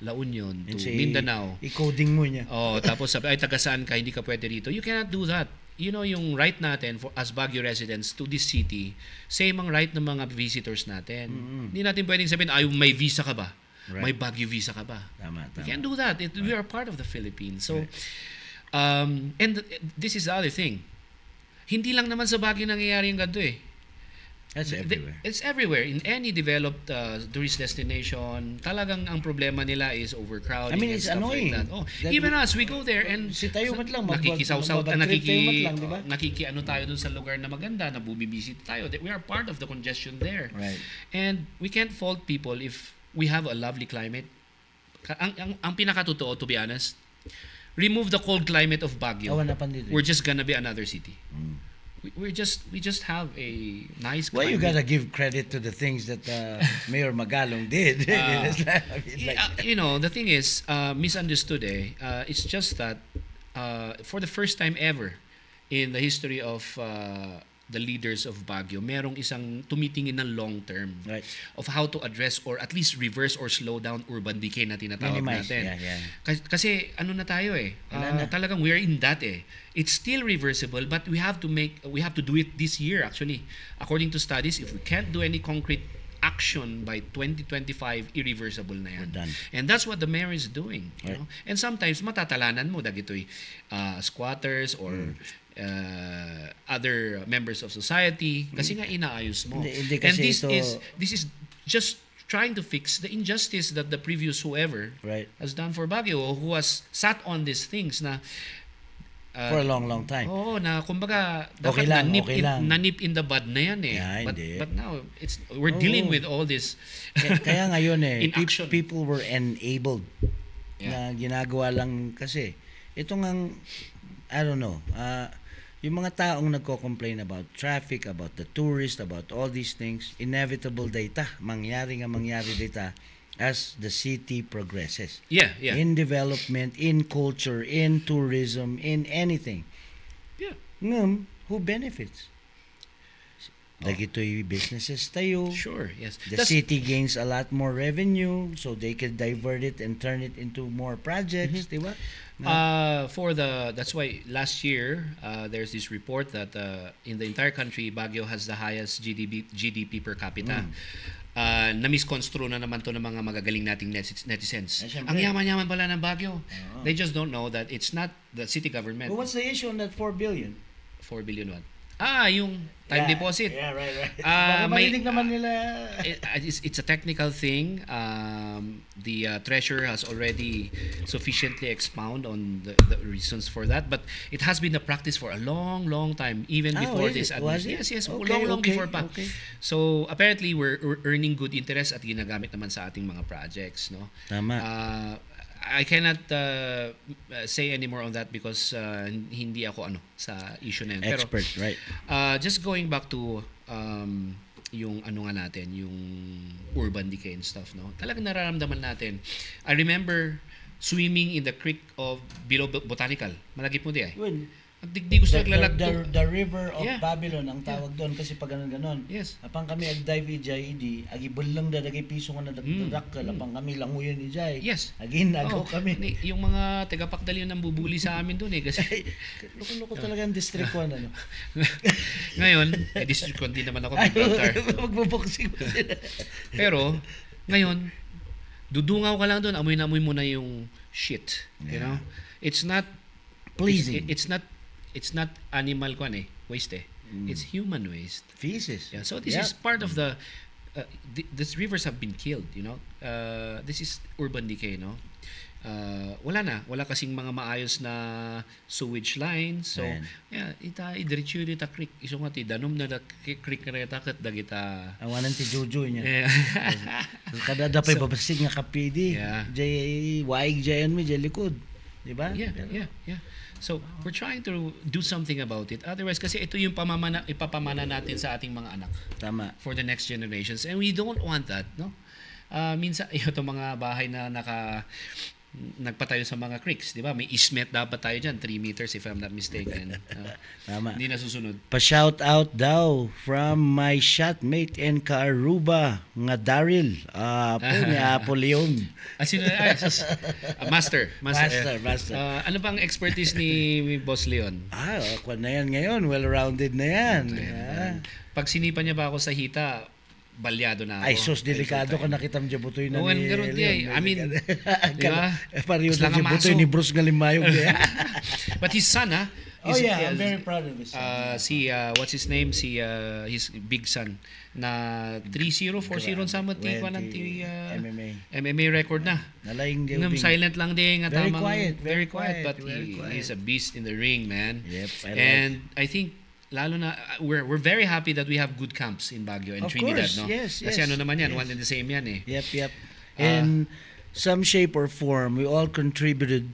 La Union, to
And say,
Mindanao.
I-coding mo niya.
Oh, tapos sabi, ay taga saan ka, hindi ka pwede rito. You cannot do that. You know, yung right natin for as Baguio residents to this city, same ang right ng mga visitors natin. Hindi natin pwedeng sabihin, ay may visa ka ba?
Right.
May Baguio visa ka ba?
Tama.
We can't do that. We are part of the Philippines. So, and this is the other thing. Hindi lang naman sa Baguio nangyayari yung ganito eh.
That's everywhere.
It's everywhere. In any developed tourist destination, talagang ang problema nila is overcrowding
I mean,
and
it's
stuff
annoying.
like that. Oh,
That
even us, we go there and
Si tayo mat lang,
nakikisaw-saw,
magbag-trip tayo mat lang, di ba?
nakikiano tayo dun sa lugar na maganda, na bumibisit tayo. We are part of the congestion there.
Right.
And we can't fault people if we have a lovely climate. Ang pinakatotoo, to be honest, remove the cold climate of Baguio.
Awan na pandito.
We're just gonna be another city. We just have a nice
Well,
climate.
you gotta give credit to the things that Mayor Magalong did. I mean, like,
You know, the thing is, misunderstood it's just that for the first time ever in the history of the leaders of Baguio, merong isang tumitingin ng long term
Right.
of how to address or at least reverse or slow down urban decay na tinatawag
Minimize.
natin.
Yeah.
Kasi ano na tayo
Wala na.
talagang we are in that It's still reversible but we have to do it this year actually. According to studies, if we can't do any concrete action by 2025, irreversible na yan.
We're done.
And that's what the mayor is doing. You
Right.
know? And sometimes matatalanan mo dagitoy squatters or other members of society kasi nga inaayos mo.
Hindi
And
kasi
this is just trying to fix the injustice that the previous whoever
right,
has done for Baguio, who has sat on these things na
for a long time.
Oo, na kumbaga
Okay
dapat
lang,
nanip,
okay lang.
nanip in the bud na yan eh.
Yeah,
but,
hindi.
but now we're dealing with all this
Kaya ngayon
in action.
people were enabled na
Yeah.
ginagawa lang kasi ito ngang I don't know, yung mga taong nagko-complain about traffic, about the tourist, about all these things, inevitable data, mangyari data as the city progresses.
Yeah, yeah.
In development, in culture, in tourism, in anything.
Yeah.
Who benefits? Dagitoy businesses tayo.
Sure, yes.
The city gains a lot more revenue, so they can divert it and turn it into more projects, di ba?
That's why last year there's this report that in the entire country Baguio has the highest GDP per capita. Na-misconstrue na naman to ng mga magagaling nating netizens.
Siyempre.
Ang yaman-yaman pala ng Baguio. They just don't know that it's not the city government.
But what's the issue on that 4 billion?
4 billion what? Yung time deposit.
Yeah, right. Baka
may-
marinig naman nila.
It's a technical thing. The treasurer has already sufficiently expound on the reasons for that, but it has been a practice for a long time, even before
is
this
it? Was it?
Yes,
Okay,
long
okay,
before pa.
okay.
So apparently we're earning good interest at ginagamit naman sa ating mga projects, no?
Tama.
I cannot say any more on that because hindi ako sa issue na yun. Pero
Expert, right.
just going back to yung ano nga natin, yung urban decay and stuff, no? Talagang nararamdaman natin. I remember swimming in the creek of below Botanical. Malagip mo di ay.
Well,
Ang digdi gusto naglalagto.
the river of
Yeah.
Babylon ang tawag doon kasi pag ganon.
Yes.
Apang kami ag-dive ijay idi, agi bulang dagay piso nga nadakdakkel, apang kami languyon ijay.
Yes.
Agi nagaw kami.
Yung mga tagapakdali yung nambubuli sa amin doon eh kasi
Loko-loko talaga ang District 1 ano.
ngayon, district ko din naman ako Gibraltar.
Magboboxing ko sila.
Pero ngayon, dudungaw ka lang doon, amoy na amoy mo na yung shit, you know? It's not
Pleasing.
It's not animal waste eh. It's human waste.
Feces.
Yeah, so this is part of the these rivers have been killed, you know. This is urban decay, no. Wala kasing mga maayos na sewage lines. So
Ayan.
yeah, idiretso ita creek. Iso nga ti danom na creek na kat dagita.
Awanan ti Jojo niya.
Yeah.
Kada dapay babasig nga kapidi.
Yeah.
Jay waig jayan mi jay likod. Di ba?
Yeah. So, we're trying to do something about it. Otherwise, kasi ito yung ipapamana natin sa ating mga anak
Tama.
for the next generations. And we don't want that, no? Minsan, ito mga bahay na nagpatayo sa mga creeks, di ba? May easement dapat tayo dyan, 3 meters if I'm not mistaken.
Tama.
Hindi nasusunod.
Pa-shout out daw from my shotmate in Kaaruba nga Daryl. Po ni Apo Leon.
Sino? Master.
Master.
Ano bang expertise ni Boss Leon?
Ako na yan ngayon. Well-rounded na yan.
Pag sinipan niya ba ako sa hita, balyado na ako.
Ay, sus, delikado ka nakitam Jabutoy na
Oo,
ni
ganun di ay. I mean, di ba?
Pariyo
Islang
na Jabutoy
amaso.
ni Bruce Galimayog.
But his son,
Oh yeah, I'm very proud of his son.
what's his name? His big son na 3-0, 4-0 sa mati ko ng MMA record na.
Nalaying
Ngam silent lang din nga
Very
tamang
quiet, very
quiet,
quiet,
but
very quiet.
he's a beast in the ring, man.
Yep,
And I think lalo na we're very happy that we have good camps in Baguio and
Of
Trinidad,
course,
no?
yes,
Kasi
yes,
ano naman yan,
yes.
one and the same yan eh.
Yep. In some shape or form, we all contributed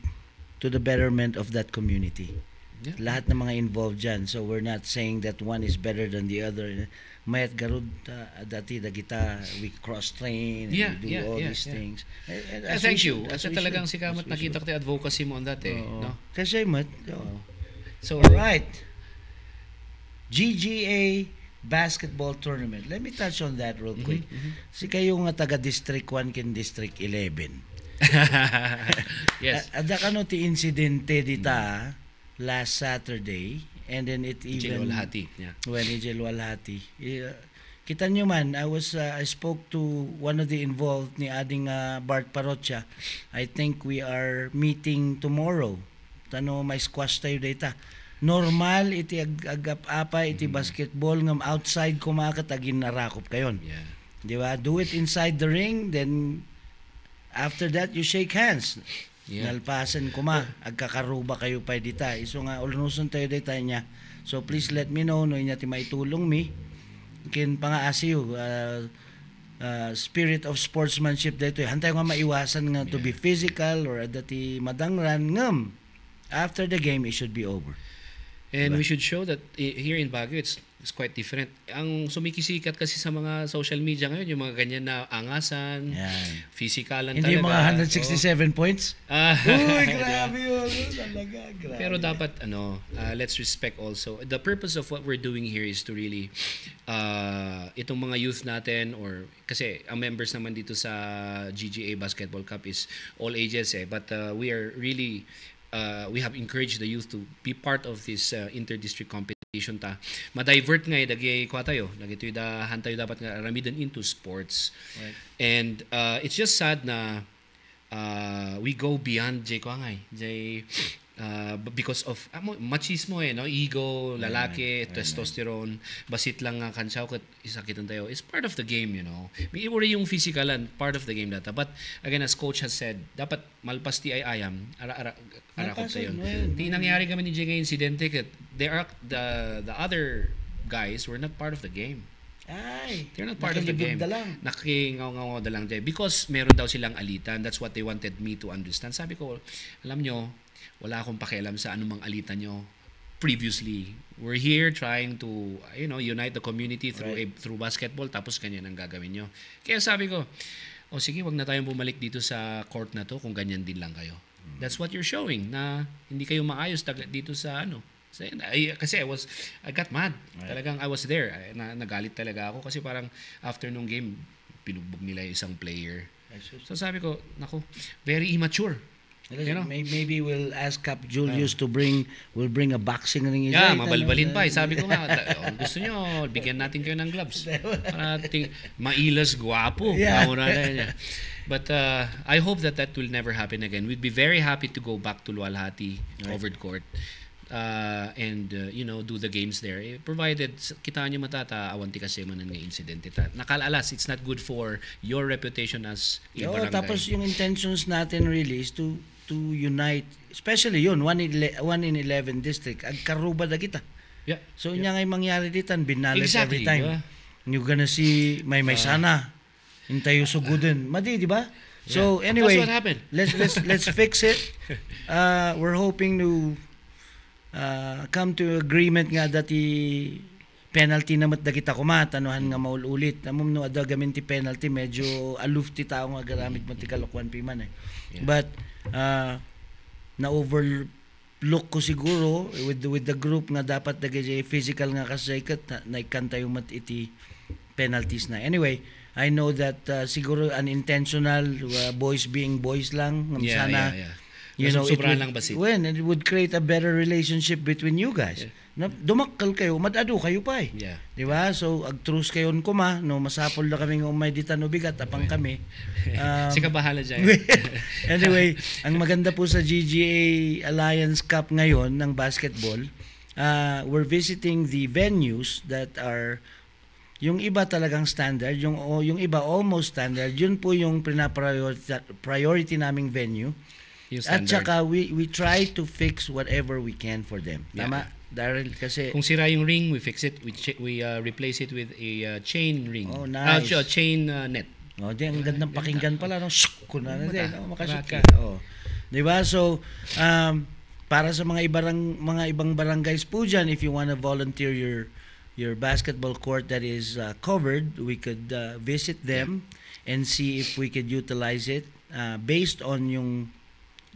to the betterment of that community.
Yeah.
Lahat ng mga involved dyan. So we're not saying that one is better than the other. Mayat garud dati dagita we cross-train and we do all these things. And as
Thank
we
you.
should, as
Kasi
we
talagang
should, as
sikamat
we
nakita ko
should.
tayo advocacy mo on that eh.
Oo.
No?
Kasi mat.
So,
All right. GGA basketball tournament. Let me touch on that real quick. Si kayo nga taga District 1 kin District 11.
yes.
Ada ka no ti insidente dita last Saturday and then it even
Walhati. Yeah.
when Ijel Walhati. kita nyo man, I spoke to one of the involved ni ading Bart Parocha. I think we are meeting tomorrow. Tano may squash tayo data. Normal iti agap-apa iti basketball ngam outside kumakat agin narakop kayon.
Yeah.
Di ba? Do it inside the ring, then after that you shake hands.
Yeah.
Nalpasan kuma agkakaruba kayo pa dita. Iso nga ulunuson tayo dita niya. So please let me know no inya ti maitulong mi. Kin pangaasiyo spirit of sportsmanship dito. Hantay nga maiwasan nga to be physical or dati madangran ngam. After the game, it should be over.
And
Diba?
we should show that here in Baguio, it's quite different. Ang sumikisikat kasi sa mga social media ngayon, yung mga ganyan na angasan,
Yan.
physikalan
Hindi
talaga.
yung mga 167 points? Uy, grabe yun. Talaga, grabe.
Pero dapat, let's respect also. The purpose of what we're doing here is to really, itong mga youth natin, or, kasi ang members naman dito sa GGA Basketball Cup is all ages but we are really, we have encouraged the youth to be part of this inter-district competition ta. Ma-divert nga dagi kwa tayo. Dagi to'y dahan tayo dapat nga ramidan into sports.
Right.
And it's just sad na we go beyond jay ko ngay. Because of machismo no? Ego, lalaki, testosterone, basit lang nga kansaw kat isakitan tayo. It's part of the game, May iwari yung physikalan, part of the game data. But again, as coach has said, dapat malpas ti ayam, arakot tayo. Di nangyari kami ni Jay nga insidente kat the other guys were not part of the game.
Ay,
they're not part of the game. Nakingaw-ngaw da lang Jay. Because meron daw silang alitan. That's what they wanted me to understand. Sabi ko, alam nyo, wala akong pakialam sa anumang alitan nyo previously. We're here trying to, unite the community through basketball, tapos ganyan ang gagawin nyo. Kaya sabi ko, sige, wag na tayong bumalik dito sa court na to kung ganyan din lang kayo. That's what you're showing, na hindi kayo maayos dito sa kasi I got mad. Talagang I was there. Nagalit talaga ako kasi parang after nung game, pinugbog nila yung isang player. So sabi ko, naku, very immature.
Maybe we'll ask Cap Julius to bring a boxing ring.
Yeah, mabalbalin pa. Sabi ko nga, gusto nyo, bigyan natin kayo ng gloves. Para mailas, guwapo.
Yeah.
But I hope that will never happen again. We'd be very happy to go back to Lualhati, covered court. And do the games there, provided kita nyo matata awanti kasi manan nga incident nakalalas. It's not good for your reputation as a barangay.
Tapos yung intentions natin really is to unite, especially yun 1 in 11 district agkaruba da kita. So nya ngay mangyari ditan binalas every time. You're gonna see may sana hintayo suguden madi, di ba? So anyway,
that's what happened.
let's fix it. We're hoping to come to agreement nga dati penalty namat da kita kumatanuhan nga maululit namum no ada gamin ti penalty medyo aloof ti tao nga garamit mo ti kalokwan pi man but na overlook ko siguro with the group nga dapat dagay physical nga kasaykat na ikanta yung mat iti penalties na. Anyway, I know that siguro unintentional, boys being boys lang sana. It would create a better relationship between you guys. Dumakkel kayo, madado kayo pa eh. Di ba? So, agtrus kayon kuma, masapol na kami ng umay dita no bigat, apang kami.
Sika bahala dyan.
Anyway, ang maganda po sa GGA Alliance Cup ngayon ng basketball, we're visiting the venues that are yung iba talagang standard, yung iba almost standard, yun po yung priority naming venue. At saka we try to fix whatever we can for them. Tama, Daryl, kasi
kung sira yung ring, we fix it. We replace it with a chain ring.
Oh, nice.
Chain net.
Di ang gandang pakinggan pala kunana din, makashoot ka. Di ba? So para sa mga ibang barangays po dyan, if you want to volunteer your basketball court that is covered, we could visit them and see if we could utilize it based on yung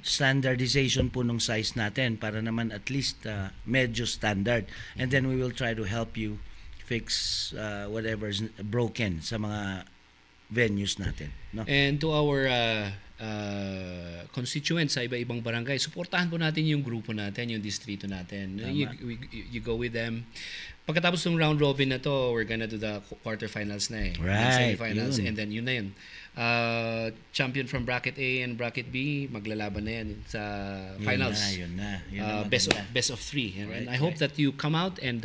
standardization po nung size natin para naman at least medyo standard, and then we will try to help you fix whatever's broken sa mga venues natin, no?
And to our constituents sa iba-ibang barangay, suportahan po natin yung grupo natin, yung distrito natin. You go with them. Pagkatapos ng round robin na to, we're gonna do the quarterfinals na eh.
Right,
Semifinals,
yun.
and then yun na yun. Champion from bracket A and bracket B, maglalaban na yan sa finals.
Yun na. Yun na
Best of 3. And
Right,
I hope that you come out and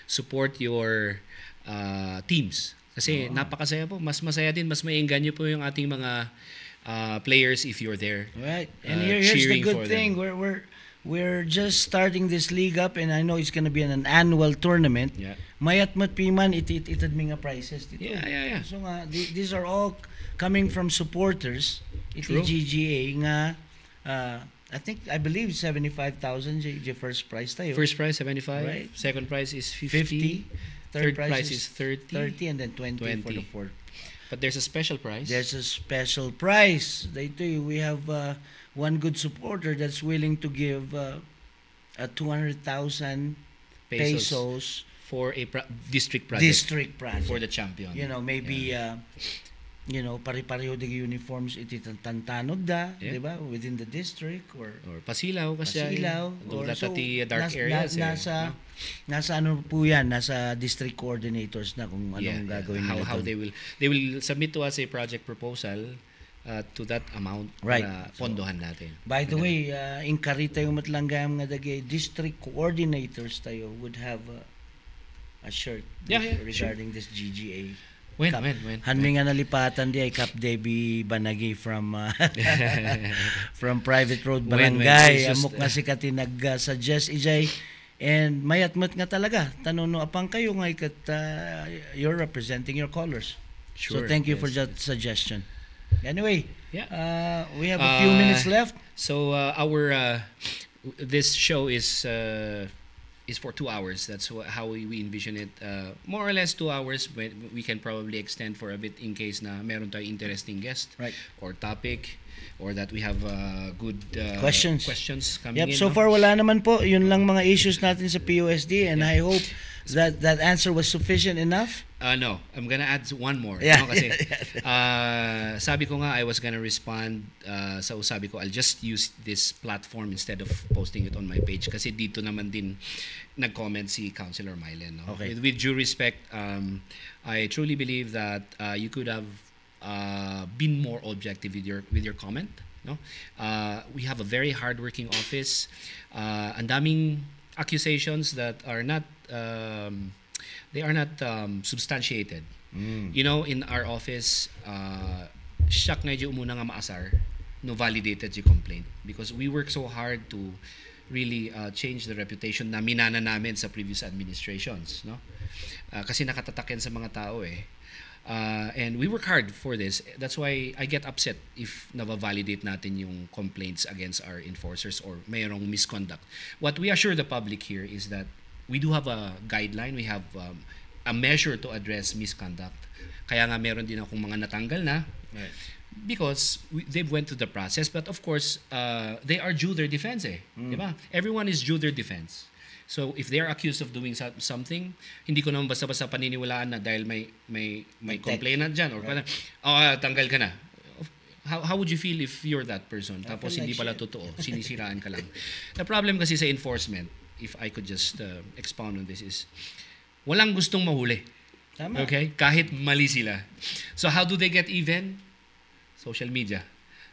support your teams. Kasi napakasaya po. Mas masaya din, mas maiengganyo po yung ating mga players if you're there.
Right. And here's the
cheering
good
for
thing. We're just starting this league up, and I know it's gonna be an annual tournament.
Yeah.
Mayat matpiman itad mi nga prices dito.
Yeah.
So nga these are all coming from supporters.
True.
GGA nga I believe 75,000 the first prize tayo.
First prize 75,
Right.
second prize is 50,
50,
third prize is 30,
and then 20 for the
20.
fourth.
But there's a special prize.
There's a special prize. We have one good supporter that's willing to give 200,000 pesos
for a district project
district project
for the champion.
Maybe pare-pareho de uniforms ititantanod da,
Yeah.
di ba? Within the district or
Pasilaw kasi
Pasilaw.
or
So,
dark areas.
nasa ano po yan, nasa district coordinators na kung anong gagawin nila
how
doon.
they will submit to us a project proposal to that amount
Right.
para pondohan natin.
By the way, inkari tayo matlanggam nga dagay district coordinators tayo would have a shirt
Yeah,
regarding this GGA.
When?
Hanmi nga nalipatan di ay Cap Debbie Banagi from from Private Road
When?
Barangay.
It's just,
Amok nga si Kati nag-suggest ijay and mayatmat nga talaga. Tanono apang kayo nga ikat you're representing your colors.
Sure.
So thank you for
Yes,
that suggestion. Anyway, we have a few minutes left.
So our this show is for 2 hours. That's how we envision it. More or less 2 hours. We can probably extend for a bit in case na meron tayong interesting guest
Right.
or topic, or that we have good
Questions
coming
Yep,
in.
so far wala naman po. Yun lang mga issues natin sa POSD, and I hope that answer was sufficient enough.
No, I'm gonna add one more.
Yeah,
No, kasi, sabi ko nga, I was gonna respond. So sabi ko, I'll just use this platform instead of posting it on my page. Kasi dito naman din nag-comment si Councilor Mylen. No?
Okay.
With due respect, I truly believe that you could have been more objective with your comment. No, we have a very hardworking office. Ang daming accusations that are not substantiated. In our office, siyak na yung muna nga maasar, no validated yung complaint. Because we work so hard to really change the reputation na minana namin sa previous administrations. No? Kasi nakatatakin sa mga tao eh. And we work hard for this. That's why I get upset if nava-validate natin yung complaints against our enforcers or mayroong misconduct. What we assure the public here is that we do have a guideline. We have a measure to address misconduct. Kaya nga meron din akong mga natanggal na.
Right.
Because they went through the process. But of course, they are due their defense eh. Diba? Everyone is due their defense. So if they are accused of doing something, hindi ko naman basta-basta paniniwalaan na dahil may complainant dyan or tanggal ka na. How would you feel if you're that person? Tapos
feel
hindi
like
pala
shit.
totoo, sinisiraan ka lang. The problem kasi sa enforcement, if I could just expound on this, is walang gustong mahuli.
Tama.
Okay? Kahit mali sila. So how do they get even? Social media.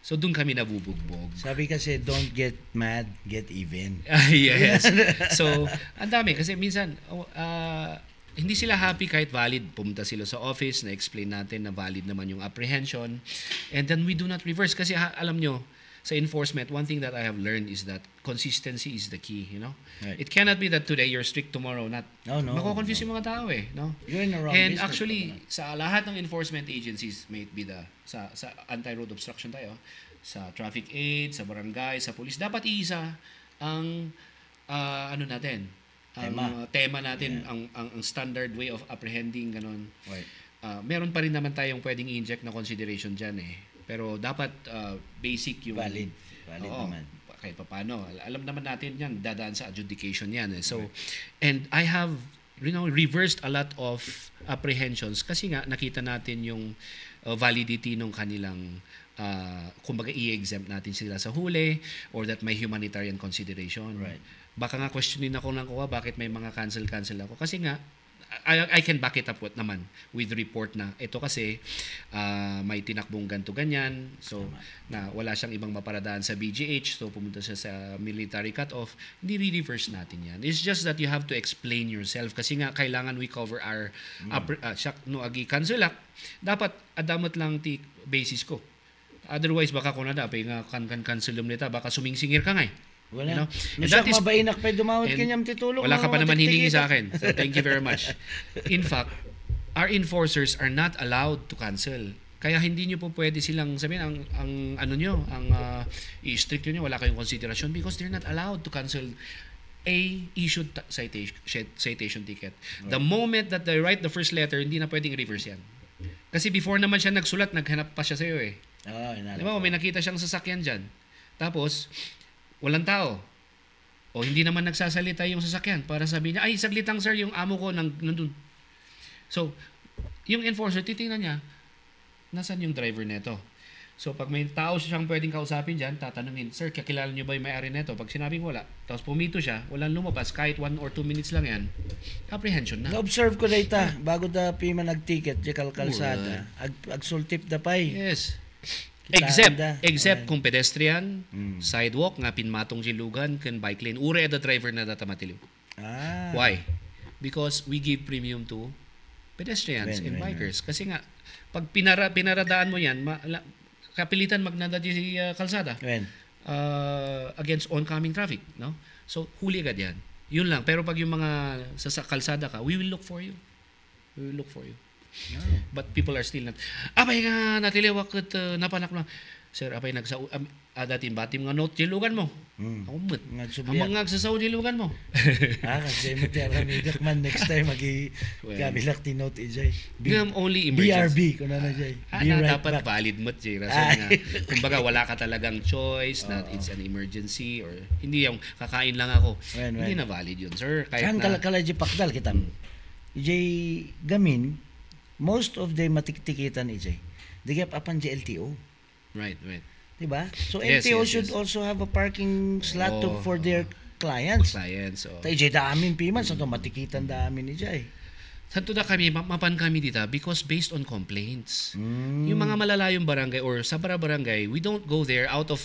So doon kami nabubugbog.
Sabi kasi, don't get mad, get even.
Yes. So, ang dami. Kasi minsan, hindi sila happy kahit valid. Pumunta sila sa office, na-explain natin na valid naman yung apprehension. And then we do not reverse. Kasi alam nyo, sa enforcement, one thing that I have learned is that consistency is the key,
Right.
It cannot be that today you're strict, tomorrow not.
No.
Mako-confuse yung mga tao no?
You're in the wrong
And
business.
actually, sa lahat ng enforcement agencies, may it be sa anti-road obstruction tayo, sa traffic aid, sa barangay, sa police, dapat iisa ang natin, ang tema natin, ang standard way of apprehending, ganon.
Right.
Meron pa rin naman tayong pwedeng inject na consideration dyan Pero dapat basic yung
Valid naman.
Kahit pa paano. Alam naman natin yan, dadaan sa adjudication yan. So, and I have reversed a lot of apprehensions kasi nga nakita natin yung validity ng kanilang kumbaga i-exempt natin sila sa huli or that may humanitarian consideration.
Right.
baka nga questionin ako ng kuha bakit may mga cancel ako. Kasi nga, I can back it up naman with report na ito kasi may tinakbong ganto ganyan, so na wala siyang ibang maparadaan sa BGH, so pumunta siya sa military cut-off. Hindi re-reverse natin yan. It's just that you have to explain yourself kasi nga kailangan we cover our no agi kansulak, dapat adamot lang ti basis ko. Otherwise baka ko na dapat nga kansulum nita baka sumingsingir ka nga
Wala.
You know?
No,
And that is,
mabainak pa dumawat kanyang titulong.
wala ka pa naman hiningi sa
akin.
akin. So thank you very much. In fact, our enforcers are not allowed to cancel. Kaya hindi nyo po pwede silang sabihin ang ano nyo, ang i-strict nyo, wala kayong consideration because they're not allowed to cancel a issued citation ticket. Right. The moment that they write the first letter, hindi na pwedeng reverse yan. Kasi before naman siya nagsulat, naghanap pa siya sa'yo eh. Di ba? May nakita siyang sasakyan dyan. Tapos, walang tao. O hindi naman nagsasalita yung sasakyan para sabihin niya, ay, saglit lang sir, yung amo ko nandun. So, yung enforcer, titingnan niya, nasan yung driver neto? So, pag may tao siyang pwedeng kausapin dyan, tatanungin, sir, kakilala niyo ba yung may-ari neto? Pag sinabing wala, tapos pumito siya, walang lumabas, kahit 1 or 2 minutes lang yan, apprehension na.
Na-observe ko data, bago da pima nag-ticket, jekal kalsada, ag-sultip da pay.
Yes. Except kung pedestrian, sidewalk nga pinmatong jilugan kan bike lane, ure the driver na data matiliw. Why? Because we give premium to pedestrians and bikers. Kasi nga pag pinaradaan mo yan, kapilitan magnanda di kalsada against oncoming traffic, no? So huli agad yan. Yun lang. Pero pag yung mga sa kalsada ka, we will look for you. But people are still not. Apay nga natiliwak at napanak na. Sir, apay dating batim nga note jilugan mo. Ang mga agsasaw jilugan mo.
Kasi mo tiyara midak man next time gabilak ti note ijay.
Only emergency.
BRB kung na jay.
Dapat valid mo jay. Kumbaga wala ka talagang choice na it's an emergency or hindi yung kakain lang ako. Hindi na valid yun, sir.
Kahit na kala pakdal kita. Ijay gamin most of the matiktikitan ijay. They get apan LTO.
Right.
Diba? So LTO should also have a parking slot for their clients. Ta ijay daamin piman sa to matikitan daamin ijay.
Santo da kami mapan kami dito because based on complaints. Yung mga malalayong barangay or sa barangay, we don't go there out of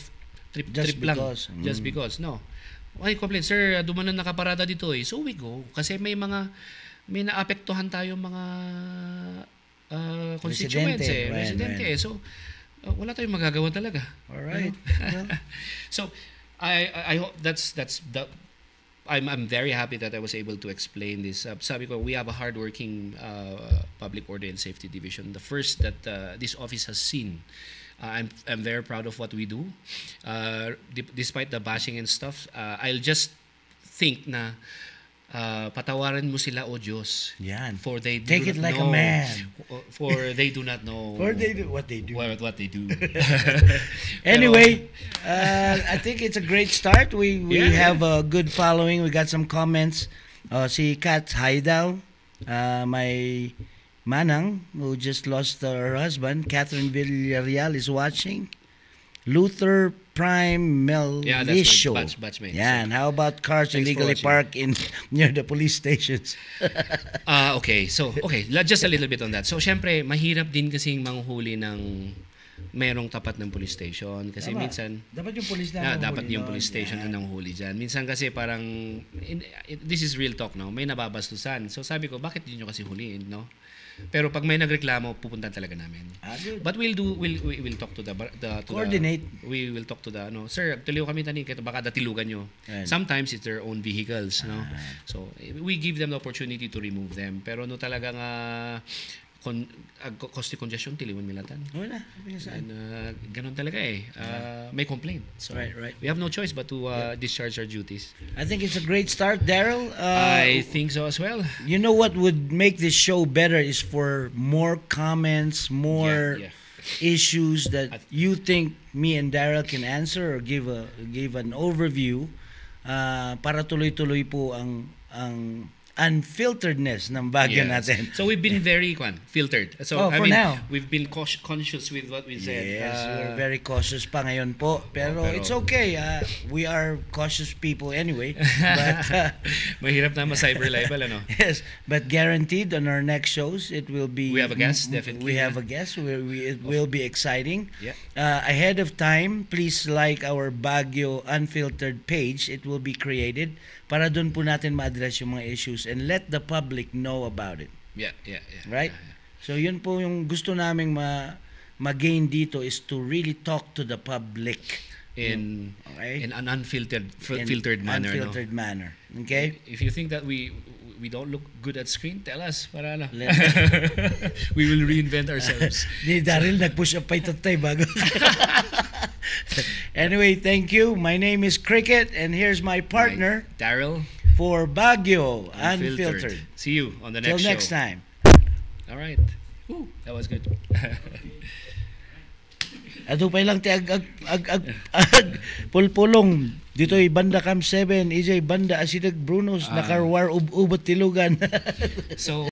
trip lang. Just because. No. Ay complaint, sir, dumanan nakaparada dito eh. So we go kasi may naapektuhan tayong mga constituents residente. So wala tayong magagawa talaga.
All right.
So I hope that's the I'm very happy that I was able to explain this. Sabi ko, we have a hardworking public order and safety division, the first that this office has seen. I'm very proud of what we do. Despite the bashing and stuff, I'll just think na patawarin mo sila, O Diyos.
Yan.
For they do
Take it like a man.
For they do not know
what they do.
What they do.
Anyway, I think it's a great start. We have a good following. We got some comments. Si Kat Haidao, my manang who just lost her husband, Catherine Villarreal, is watching. Luther Prime Melisho.
Batchmate.
Yeah, and how about cars illegally parked near the police stations?
Okay, just a little bit on that. So, syempre, mahirap din kasing manghuli ng merong tapat ng police station. Kasi minsan,
dapat yung police
police station na nanghuli dyan. Minsan kasi parang, this is real talk, no? May nababastusan. So, sabi ko, bakit din nyo kasi huliin, no? Pero pag may nagreklamo, pupunta talaga namin. But we'll talk to
coordinate.
We will talk to sir, tuliw kami tani kaya baka datilugan nyo. Sometimes it's their own vehicles, no. So we give them the opportunity to remove them. Pero talagang cost congestion tiliwan milatan.
Wala.
Ganun talaga eh. May complaint. So
right.
We have no choice but to discharge our duties.
I think it's a great start, Daryl.
I think so as well.
You know what would make this show better is for more comments, more issues that you think me and Daryl can answer or give an overview para tuloy-tuloy po ang unfilteredness ng Baguio
Yes.
natin.
So we've been very filtered. So
Oh,
I
for
mean,
now.
we've been conscious with what we said.
Yes, we're very cautious pa ngayon po. Pero,
pero-
it's okay. We are cautious people anyway. But
Mahirap na ma-cyber libel, ano?
yes, but guaranteed on our next shows, it will be.
We have a guest, definitely,
We have
yeah.
a guest. It will be exciting.
Yeah.
Ahead of time, please like our Baguio Unfiltered page. It will be created para doon po natin ma-address yung mga issues and let the public know about it.
Yeah.
Right?
Yeah.
So yun po yung gusto naming ma-gain dito is to really talk to the public.
In
Okay?
in an unfiltered
In
filtered manner, no?
Unfiltered manner. Okay?
If you think that we don't look good at screen, tell us para ano.
Let-
We will reinvent ourselves.
Ni Daryl nag-push up pa itatay bago. Anyway, thank you. My name is Cricket and here's my partner
Daryl,
for Baguio
Unfiltered.
Unfiltered.
See you on the
Till
next
next
show.
time.
All right. Woo, that was good.
Ato pa lang ti pulpulong dito'y banda Cam 7, EJ banda Asidag Brunos
Ah.
nakarwar ubot tilugan.
So